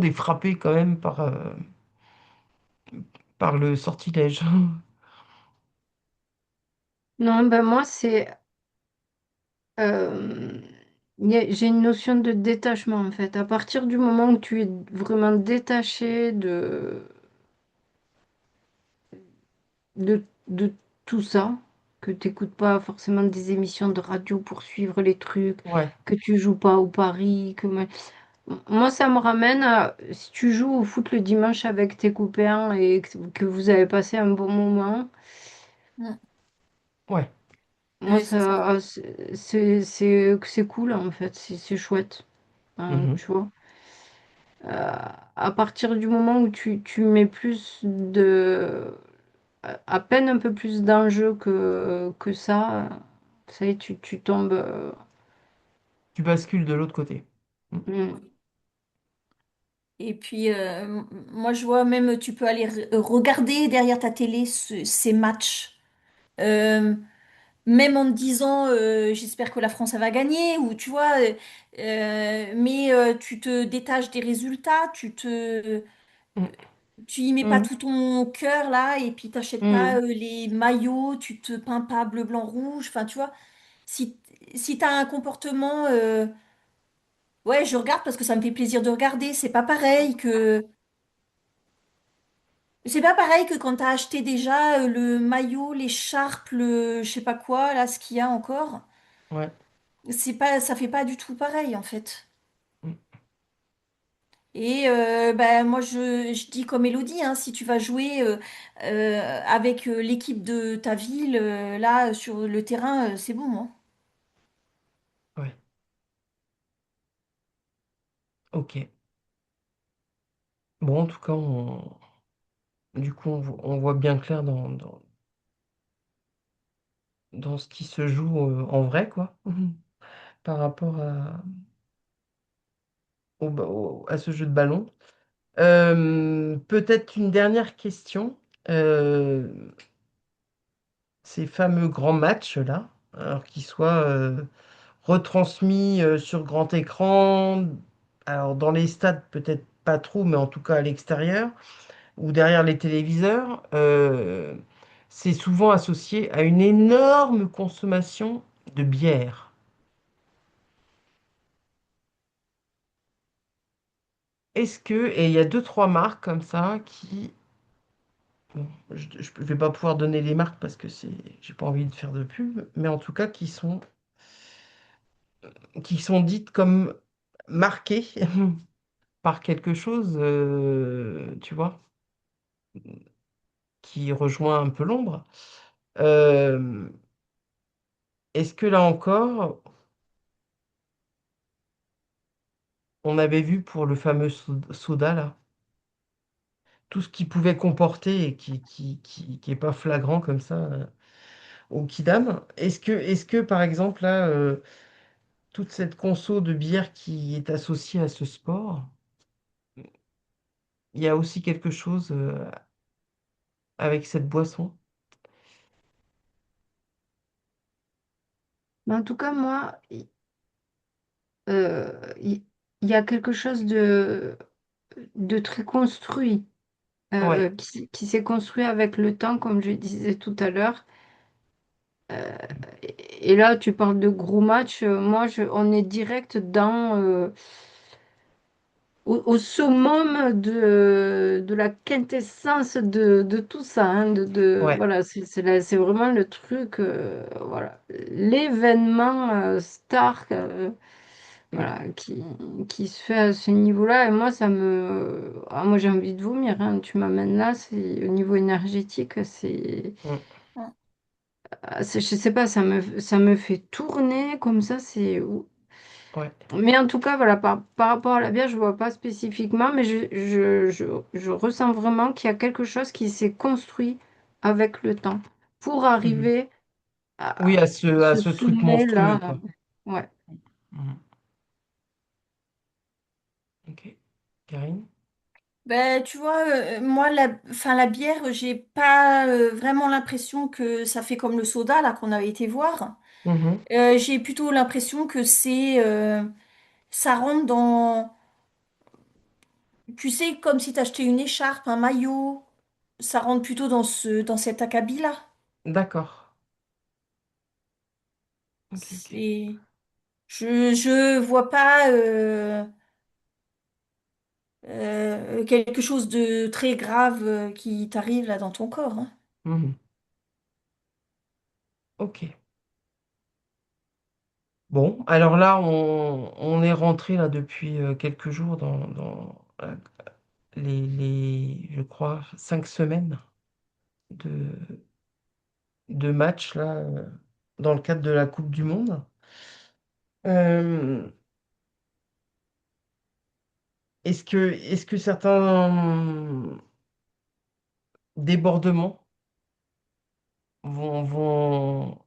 est frappé quand même par le sortilège? Non, ben moi, c'est... euh, j'ai une notion de détachement, en fait. À partir du moment où tu es vraiment détaché de tout ça, que tu n'écoutes pas forcément des émissions de radio pour suivre les trucs, Ouais. que tu joues pas au pari, moi, ça me ramène à si tu joues au foot le dimanche avec tes copains et que vous avez passé un bon moment, Mm. Ouais. moi, Ouais, c'est ça. ça, c'est cool en fait, c'est chouette, hein, Mhm. tu vois. Euh, à partir du moment où tu mets plus à peine un peu plus d'enjeu que ça y est, tu tombes. Tu bascules de l'autre côté. Mm. Mm. Et puis, moi, je vois même, tu peux aller regarder derrière ta télé ces matchs. Euh, Même en te disant, j'espère que la France, elle va gagner, ou tu vois, mais tu te détaches des résultats, Mm. tu y mets pas Mm, tout ton cœur là, et puis t'achètes pas mm. les maillots, tu te peins pas bleu, blanc, rouge, enfin, tu vois, si, si tu as un comportement, ouais, je regarde parce que ça me fait plaisir de regarder. C'est pas pareil que quand tu as acheté déjà le maillot, l'écharpe, le je sais pas quoi, là, ce qu'il y a encore. Ouais. C'est pas, ça fait pas du tout pareil en fait. Mm. Et ben, moi, je dis comme Elodie, hein, si tu vas jouer avec l'équipe de ta ville, là, sur le terrain, c'est bon, hein. Ouais. Ok. Bon, en tout cas, du coup, on voit bien clair dans ce qui se joue en vrai, quoi, par rapport à ce jeu de ballon. Peut-être une dernière question. Euh, Ces fameux grands matchs-là, alors qu'ils soient retransmis sur grand écran, alors dans les stades peut-être pas trop, mais en tout cas à l'extérieur ou derrière les téléviseurs, c'est souvent associé à une énorme consommation de bière. Est-ce que, et il y a deux, trois marques comme ça qui, bon, je ne vais pas pouvoir donner les marques parce que j'ai pas envie de faire de pub, mais en tout cas qui sont dites comme marquées par quelque chose, tu vois, qui rejoint un peu l'ombre. Euh, Est-ce que là encore, on avait vu pour le fameux soda, là, tout ce qu'il pouvait comporter et qui est pas flagrant comme ça au kidam. Est-ce que, par exemple, là, toute cette conso de bière qui est associée à ce sport, il y a aussi quelque chose avec cette boisson? Mais en tout cas, moi, euh, il il y a quelque chose de très construit, Ouais, qui s'est construit avec le temps, comme je disais tout à l'heure. Et là, tu parles de gros matchs. Moi, on est direct au summum de la quintessence de tout ça. Hein, ouais, voilà, c'est vraiment le truc, voilà, l'événement star. mm, Voilà, qui se fait à ce niveau-là. Et moi, moi, j'ai envie de vomir. Hein. Tu m'amènes là, c'est au niveau énergétique, mm, je sais pas, ça me fait tourner comme ça. ouais, Mais en tout cas, voilà, par rapport à la bière, je vois pas spécifiquement, mais je ressens vraiment qu'il y a quelque chose qui s'est construit avec le temps pour mhm. arriver Oui, à à ce, à ce ce truc sommet monstrueux, là. quoi. Ouais. Mhm. Ok. Karine? Ben, tu vois, moi, enfin, la bière, j'ai pas vraiment l'impression que ça fait comme le soda, là, qu'on avait été voir. Mhm. J'ai plutôt l'impression que ça rentre dans, tu sais, comme si t'achetais une écharpe, un maillot, ça rentre plutôt dans cet acabit-là. D'accord. Ok, ok. C'est, je vois pas quelque chose de très grave qui t'arrive là dans ton corps, hein. Mhm. Ok. Bon, alors là, on est rentré là depuis quelques jours dans je crois, 5 semaines de, de matchs là, dans le cadre de la Coupe du Monde. Euh, est-ce que certains débordements vont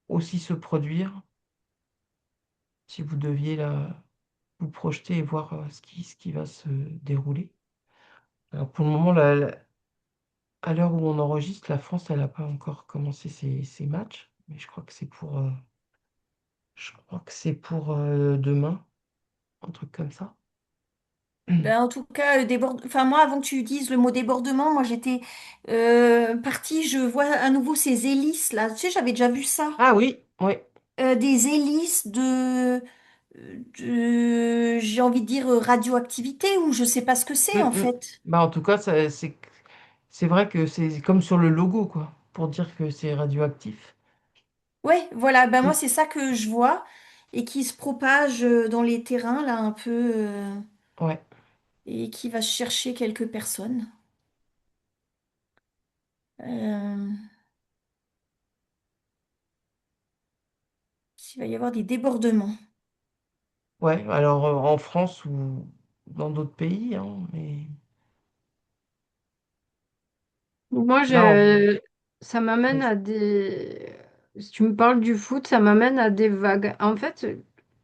aussi se produire si vous deviez là vous projeter et voir ce qui va se dérouler? Alors pour le moment, à l'heure où on enregistre, la France, elle n'a pas encore commencé ses matchs, mais je crois que c'est pour demain, un truc comme ça. Ben, en tout cas, enfin, moi, avant que tu dises le mot débordement, moi j'étais partie, je vois à nouveau ces hélices là. Tu sais, j'avais déjà vu ça. Ah oui, oui. des hélices j'ai envie de dire radioactivité, ou je sais pas ce que c'est en Mm. fait. Bah, en tout cas, c'est vrai que c'est comme sur le logo, quoi, pour dire que c'est radioactif. Ouais, voilà, ben moi Mm. c'est ça que je vois et qui se propage dans les terrains là un peu Ouais, et qui va chercher quelques personnes. Euh, Il va y avoir des débordements. ouais. Alors, en France ou dans d'autres pays, hein, mais Moi, là, ça m'amène vas-y. à des... Si tu me parles du foot, ça m'amène à des vagues. En fait,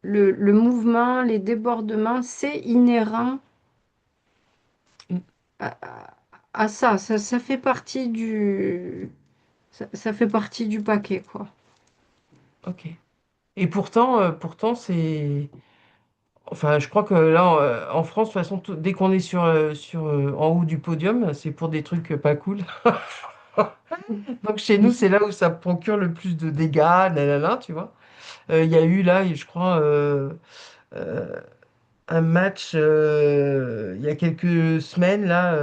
le mouvement, les débordements, c'est inhérent Mm. à ça. Ça fait partie ça fait partie du paquet, quoi. Ok. Et pourtant, c'est. Enfin, je crois que là, en France, de toute façon, dès qu'on est en haut du podium, c'est pour des trucs pas cool. Donc chez nous, c'est là où ça procure le plus de dégâts, nanana, tu vois. Il y a eu là, je crois, euh, un match il y a quelques semaines, là,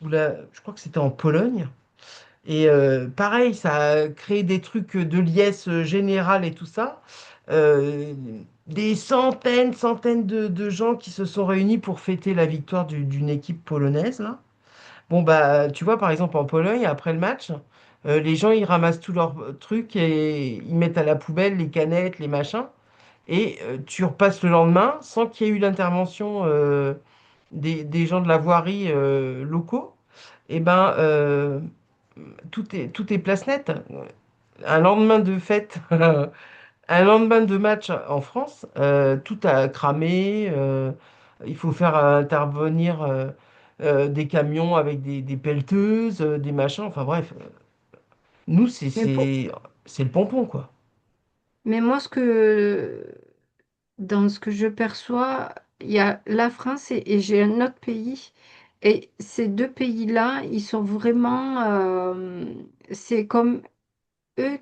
où je crois que c'était en Pologne. Et pareil, ça a créé des trucs de liesse générale et tout ça. Euh, des centaines de gens qui se sont réunis pour fêter la victoire d'une équipe polonaise, là. Bon, bah, tu vois, par exemple, en Pologne, après le match, les gens, ils ramassent tous leurs trucs et ils mettent à la poubelle les canettes, les machins. Et tu repasses le lendemain sans qu'il y ait eu l'intervention des gens de la voirie locaux. Et ben, tout est place nette. Un lendemain de fête, un lendemain de match en France, tout a cramé. Il faut faire intervenir des camions avec des pelleteuses, des machins. Enfin bref, nous, Mais, pour... c'est le pompon, quoi. Mais moi, dans ce que je perçois, il y a la France et j'ai un autre pays. Et ces deux pays-là, ils sont vraiment... c'est comme eux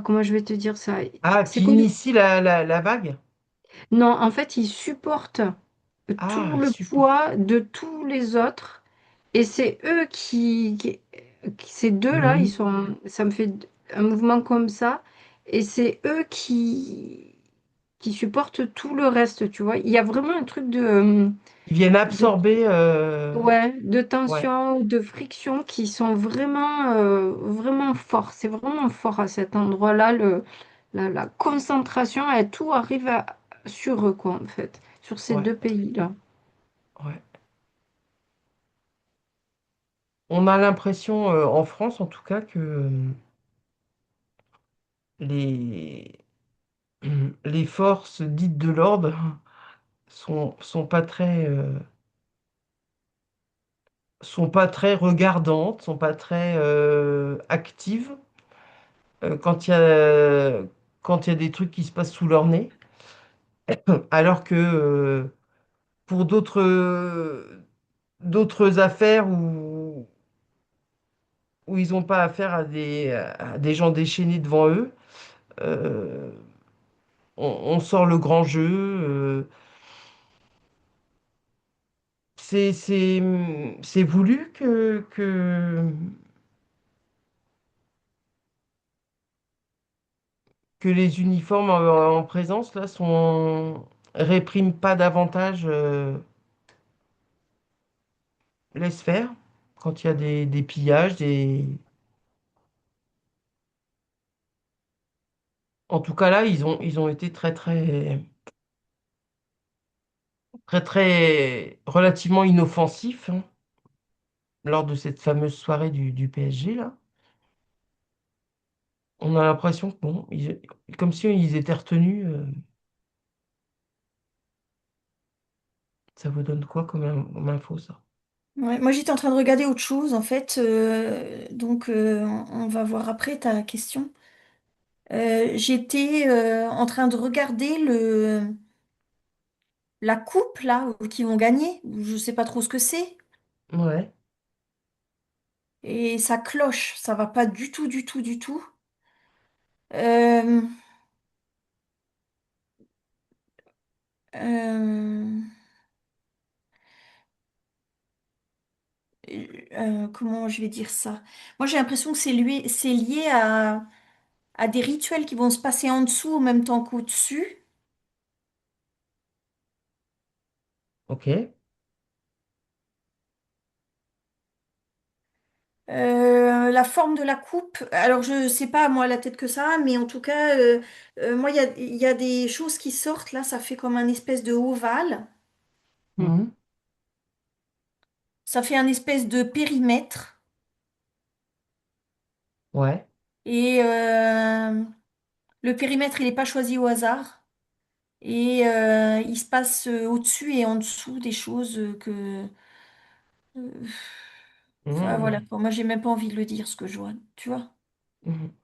comment je vais te dire ça? Ah, C'est qui comme... initie la vague? Non, en fait, ils supportent tout Ah, il le supporte. poids de tous les autres. Et c'est eux ces deux-là, ils Mhm. sont... Ça me fait un mouvement comme ça. Et c'est eux qui supportent tout le reste, tu vois. Il y a vraiment un truc Ils viennent de absorber. ouais, de Ouais, tension, de friction qui sont vraiment, vraiment forts. C'est vraiment fort à cet endroit-là. La concentration, tout arrive sur eux, quoi, en fait, sur ces ouais, deux pays-là. ouais. On a l'impression, en France en tout cas, que les, les forces dites de l'ordre sont pas très regardantes, sont pas très actives quand quand il y a des trucs qui se passent sous leur nez, alors que pour d'autres affaires où ils n'ont pas affaire à des gens déchaînés devant eux, euh, on sort le grand jeu. C'est voulu que les uniformes en présence là répriment pas davantage, laisse faire quand il y a des pillages, en tout cas là ils ont été très relativement inoffensifs, hein, lors de cette fameuse soirée du PSG là. On a l'impression que bon, comme si ils étaient retenus. Ça vous donne quoi comme info ça? Ouais, moi j'étais en train de regarder autre chose en fait, donc on va voir après ta question. J'étais en train de regarder la coupe là qui vont gagner. Je sais pas trop ce que c'est. Ouais. Et ça cloche, ça va pas du tout, du tout, du tout. Euh, euh, comment je vais dire ça? Moi, j'ai l'impression que c'est lié à des rituels qui vont se passer en dessous en même temps qu'au-dessus. Ok. La forme de la coupe, alors je sais pas moi la tête que ça, mais en tout cas, moi il y a des choses qui sortent là, ça fait comme un espèce de ovale, Mhm. Mhm. ça fait un espèce de périmètre Ouais. et le périmètre il n'est pas choisi au hasard et il se passe au-dessus et en dessous des choses euh, enfin voilà Mhm. quoi. Moi j'ai même pas envie de le dire ce que je vois, tu vois. Mhm.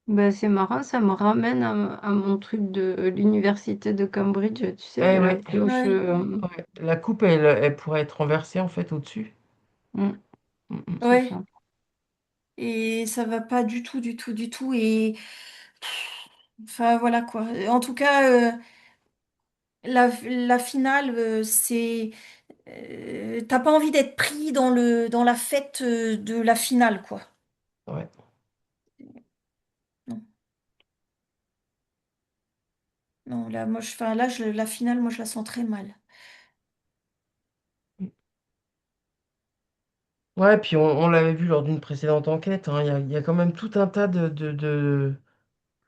Ben, c'est marrant, ça me ramène à mon truc de l'université de Cambridge, tu sais, Eh la oui. cloche. Ouais, Ouais. La coupe, elle pourrait être renversée en fait au-dessus. Mm, Mhm. c'est ouais. ça. Et ça va pas du tout, du tout, du tout. Et enfin voilà quoi. En tout cas, la finale, t'as pas envie d'être pris dans la fête de la finale, quoi. Ouais. Non, non, là, moi, enfin, là, la finale, moi, je la sens très mal. Ouais, puis on l'avait vu lors d'une précédente enquête, hein, il y a quand même tout un tas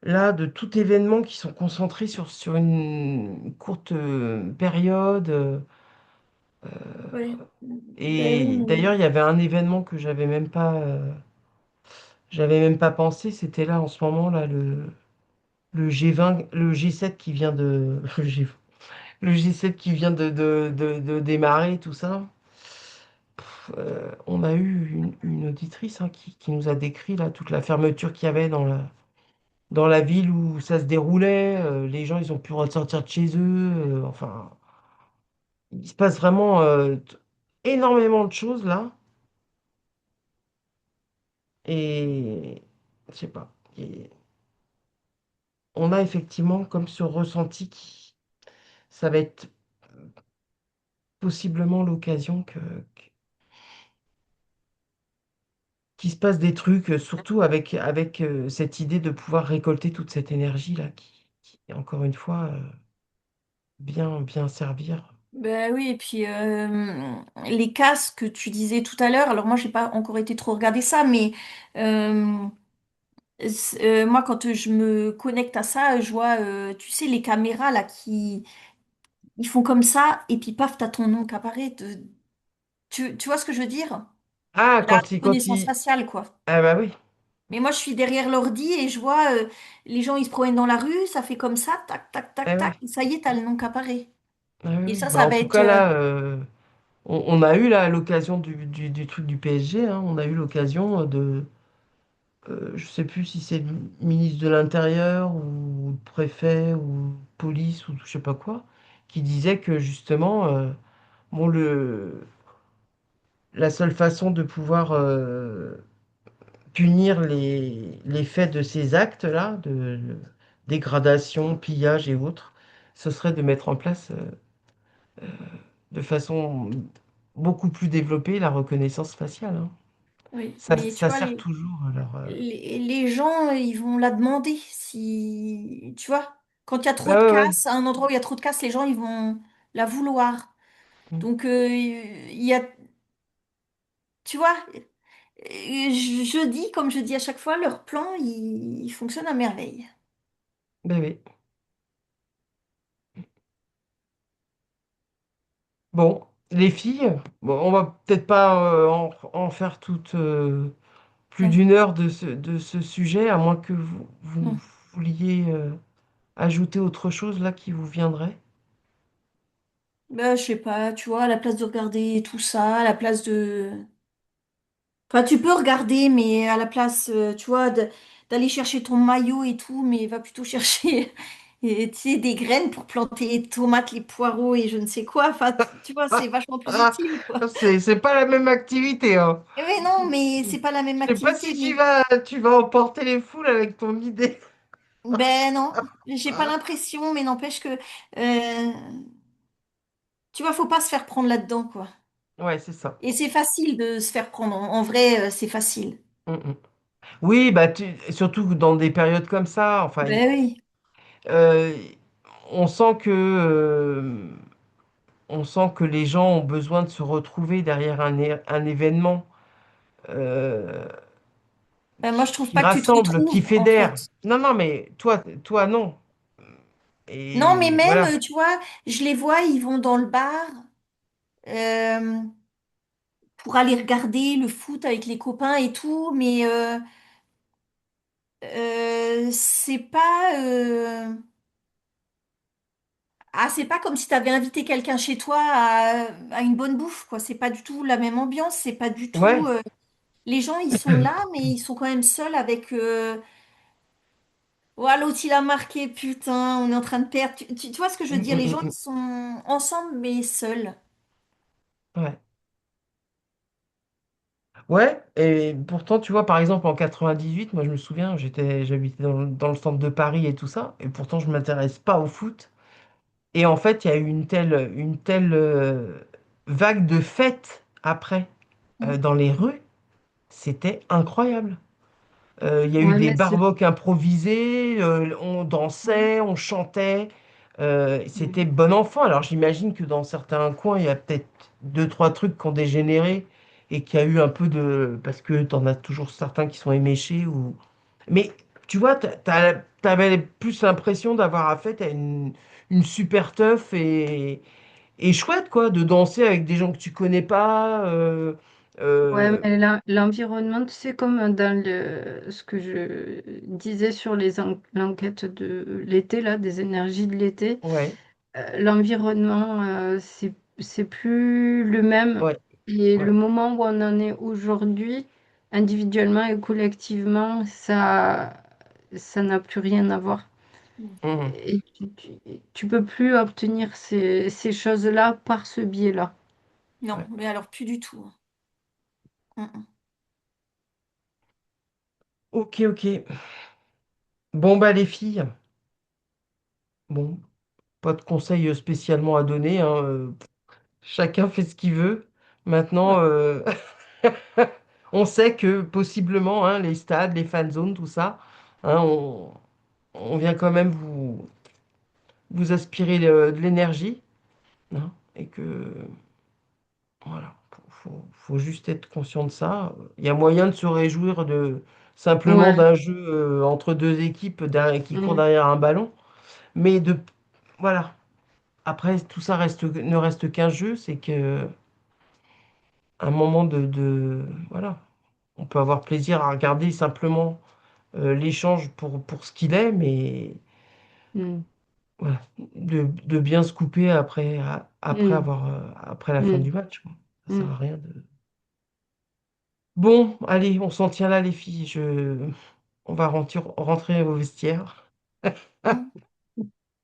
là, de tout événement qui sont concentrés sur une courte période. Ouais. Ben oui, Et d'ailleurs, il y avait un événement que j'avais même pas pensé, c'était là en ce moment, là, le G20, le G7 qui vient de, le G7 qui vient de démarrer, tout ça. On a eu une auditrice hein, qui nous a décrit là toute la fermeture qu'il y avait dans la ville où ça se déroulait. Les gens, ils ont pu ressortir de chez eux. Enfin, il se passe vraiment énormément de choses là. Et je sais pas. On a effectivement comme ce ressenti qui, ça va être possiblement l'occasion qu'il se passe des trucs, surtout avec cette idée de pouvoir récolter toute cette énergie là qui encore une fois, bien servir. Ben oui, et puis les casques que tu disais tout à l'heure, alors moi, j'ai pas encore été trop regarder ça, mais euh, moi, quand je me connecte à ça, je vois, tu sais, les caméras là qui ils font comme ça, et puis paf, t'as ton nom qui apparaît. Tu vois ce que je veux dire? Ah, La quand reconnaissance il... faciale, quoi. Ah bah oui. Mais moi, je suis derrière l'ordi et je vois les gens, ils se promènent dans la rue, ça fait comme ça, tac, tac, Ah tac, oui. tac, et ça y est, t'as le nom qui apparaît. Ah oui, Et oui. Bah, ça en va tout être... cas, là, on a eu là, à l'occasion du truc du PSG, hein, on a eu l'occasion je sais plus si c'est le ministre de l'Intérieur ou le préfet ou police ou je sais pas quoi, qui disait que justement, bon, la seule façon de pouvoir punir les faits de ces actes-là, de dégradation, pillage et autres, ce serait de mettre en place de façon beaucoup plus développée la reconnaissance faciale, hein. Oui, mais tu Ça vois, sert toujours à leur... les gens, ils vont la demander si... Tu vois, quand il y a trop Bah de ouais, ouais. casse, à un endroit où il y a trop de casse, les gens, ils vont la vouloir. Mm. Donc, il y a... Tu vois, je dis, comme je dis à chaque fois, leur plan, il fonctionne à merveille. Ben oui. Bon, les filles, bon, on va peut-être pas en faire toute plus Non, d'une heure de ce sujet, à moins que vous non. vouliez ajouter autre chose là qui vous viendrait. Bah, je sais pas, tu vois, à la place de regarder tout ça, à la place de... Enfin, tu peux regarder, mais à la place, tu vois, d'aller chercher ton maillot et tout, mais va plutôt chercher Et tu sais, des graines pour planter les tomates, les poireaux et je ne sais quoi. Enfin, tu vois, c'est vachement plus Ah, utile, quoi. c'est pas la même activité, hein. Eh oui, non, mais c'est pas la même Je sais pas activité, si mais tu vas emporter les foules avec ton idée. ben non, j'ai pas l'impression, mais n'empêche que tu vois, faut pas se faire prendre là-dedans, quoi. Ouais, c'est ça. Et c'est facile de se faire prendre. En vrai, c'est facile. Mm, mm. Oui, bah surtout dans des périodes comme ça, enfin, Ben oui. euh, on sent on sent que les gens ont besoin de se retrouver derrière un événement euh, Ben moi, je trouve qui pas que tu te rassemble, qui retrouves, en fédère. fait. Non, non, mais toi, non. Non, mais Et même, voilà. tu vois, je les vois, ils vont dans le bar euh, pour aller regarder le foot avec les copains et tout, mais c'est pas c'est pas comme si tu avais invité quelqu'un chez toi à une bonne bouffe, quoi. C'est pas du tout la même ambiance, c'est pas du tout. Ouais. Les gens, ils sont là, mais ils sont quand même seuls avec. Ouah, l'autre, il a marqué, putain, on est en train de perdre. Tu vois ce que je veux Mm, dire? mm, Les mm, gens, ils mm. sont ensemble, mais seuls. Ouais. Ouais, et pourtant, tu vois, par exemple, en 98, moi je me souviens, j'habitais dans le centre de Paris et tout ça, et pourtant je m'intéresse pas au foot. Et en fait, il y a eu une telle vague de fêtes après Mm. dans les rues, c'était incroyable. Il y a eu Ouais, des mais c'est... barbocs improvisés, on Mm. dansait, on chantait, c'était Mm. bon enfant. Alors j'imagine que dans certains coins, il y a peut-être deux, trois trucs qui ont dégénéré et qu'il y a eu un peu de... Parce que tu en as toujours certains qui sont éméchés ou... Mais tu vois, t'avais plus l'impression d'avoir affaire à une super teuf et chouette, quoi, de danser avec des gens que tu connais pas. Ouais, Euh, mais l'environnement, tu sais, comme dans ce que je disais sur l'enquête de l'été, là, des énergies de l'été, ouais, l'environnement, c'est plus le même. ouais, Et le ouais. moment où on en est aujourd'hui, individuellement et collectivement, ça n'a plus rien à voir. Mm. Mhm. Et tu peux plus obtenir ces choses-là par ce biais-là. Non, Ouais. mais alors plus du tout. Mm, mm. Ok, ok. Bon, bah, les filles, bon, pas de conseils spécialement à donner, hein, chacun fait ce qu'il veut. Ouais. Maintenant, on sait que possiblement, hein, les stades, les fan zones, tout ça, hein, on vient quand même vous aspirer de l'énergie, hein, et que, voilà, faut juste être conscient de ça. Il y a moyen de se réjouir simplement Ouais. d'un jeu entre deux équipes qui courent Mm. derrière un ballon, mais voilà. Après, tout ça ne reste qu'un jeu, c'est que un moment voilà, on peut avoir plaisir à regarder simplement l'échange pour ce qu'il est, mais Mm. voilà, de bien se couper Mm. après la fin Mm. du match, quoi. Ça sert Mm. à rien de. Bon, allez, on s'en tient là, les filles. On va rentrer au vestiaire. Mm.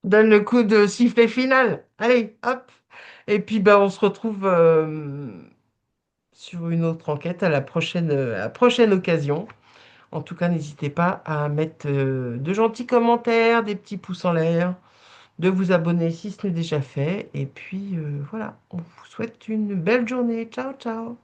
Donne le coup de sifflet final. Allez, hop. Et puis, bah, on se retrouve sur une autre enquête à la prochaine occasion. En tout cas, n'hésitez pas à mettre de gentils commentaires, des petits pouces en l'air, de vous abonner si ce n'est déjà fait. Et puis, voilà, on vous souhaite une belle journée. Ciao, ciao.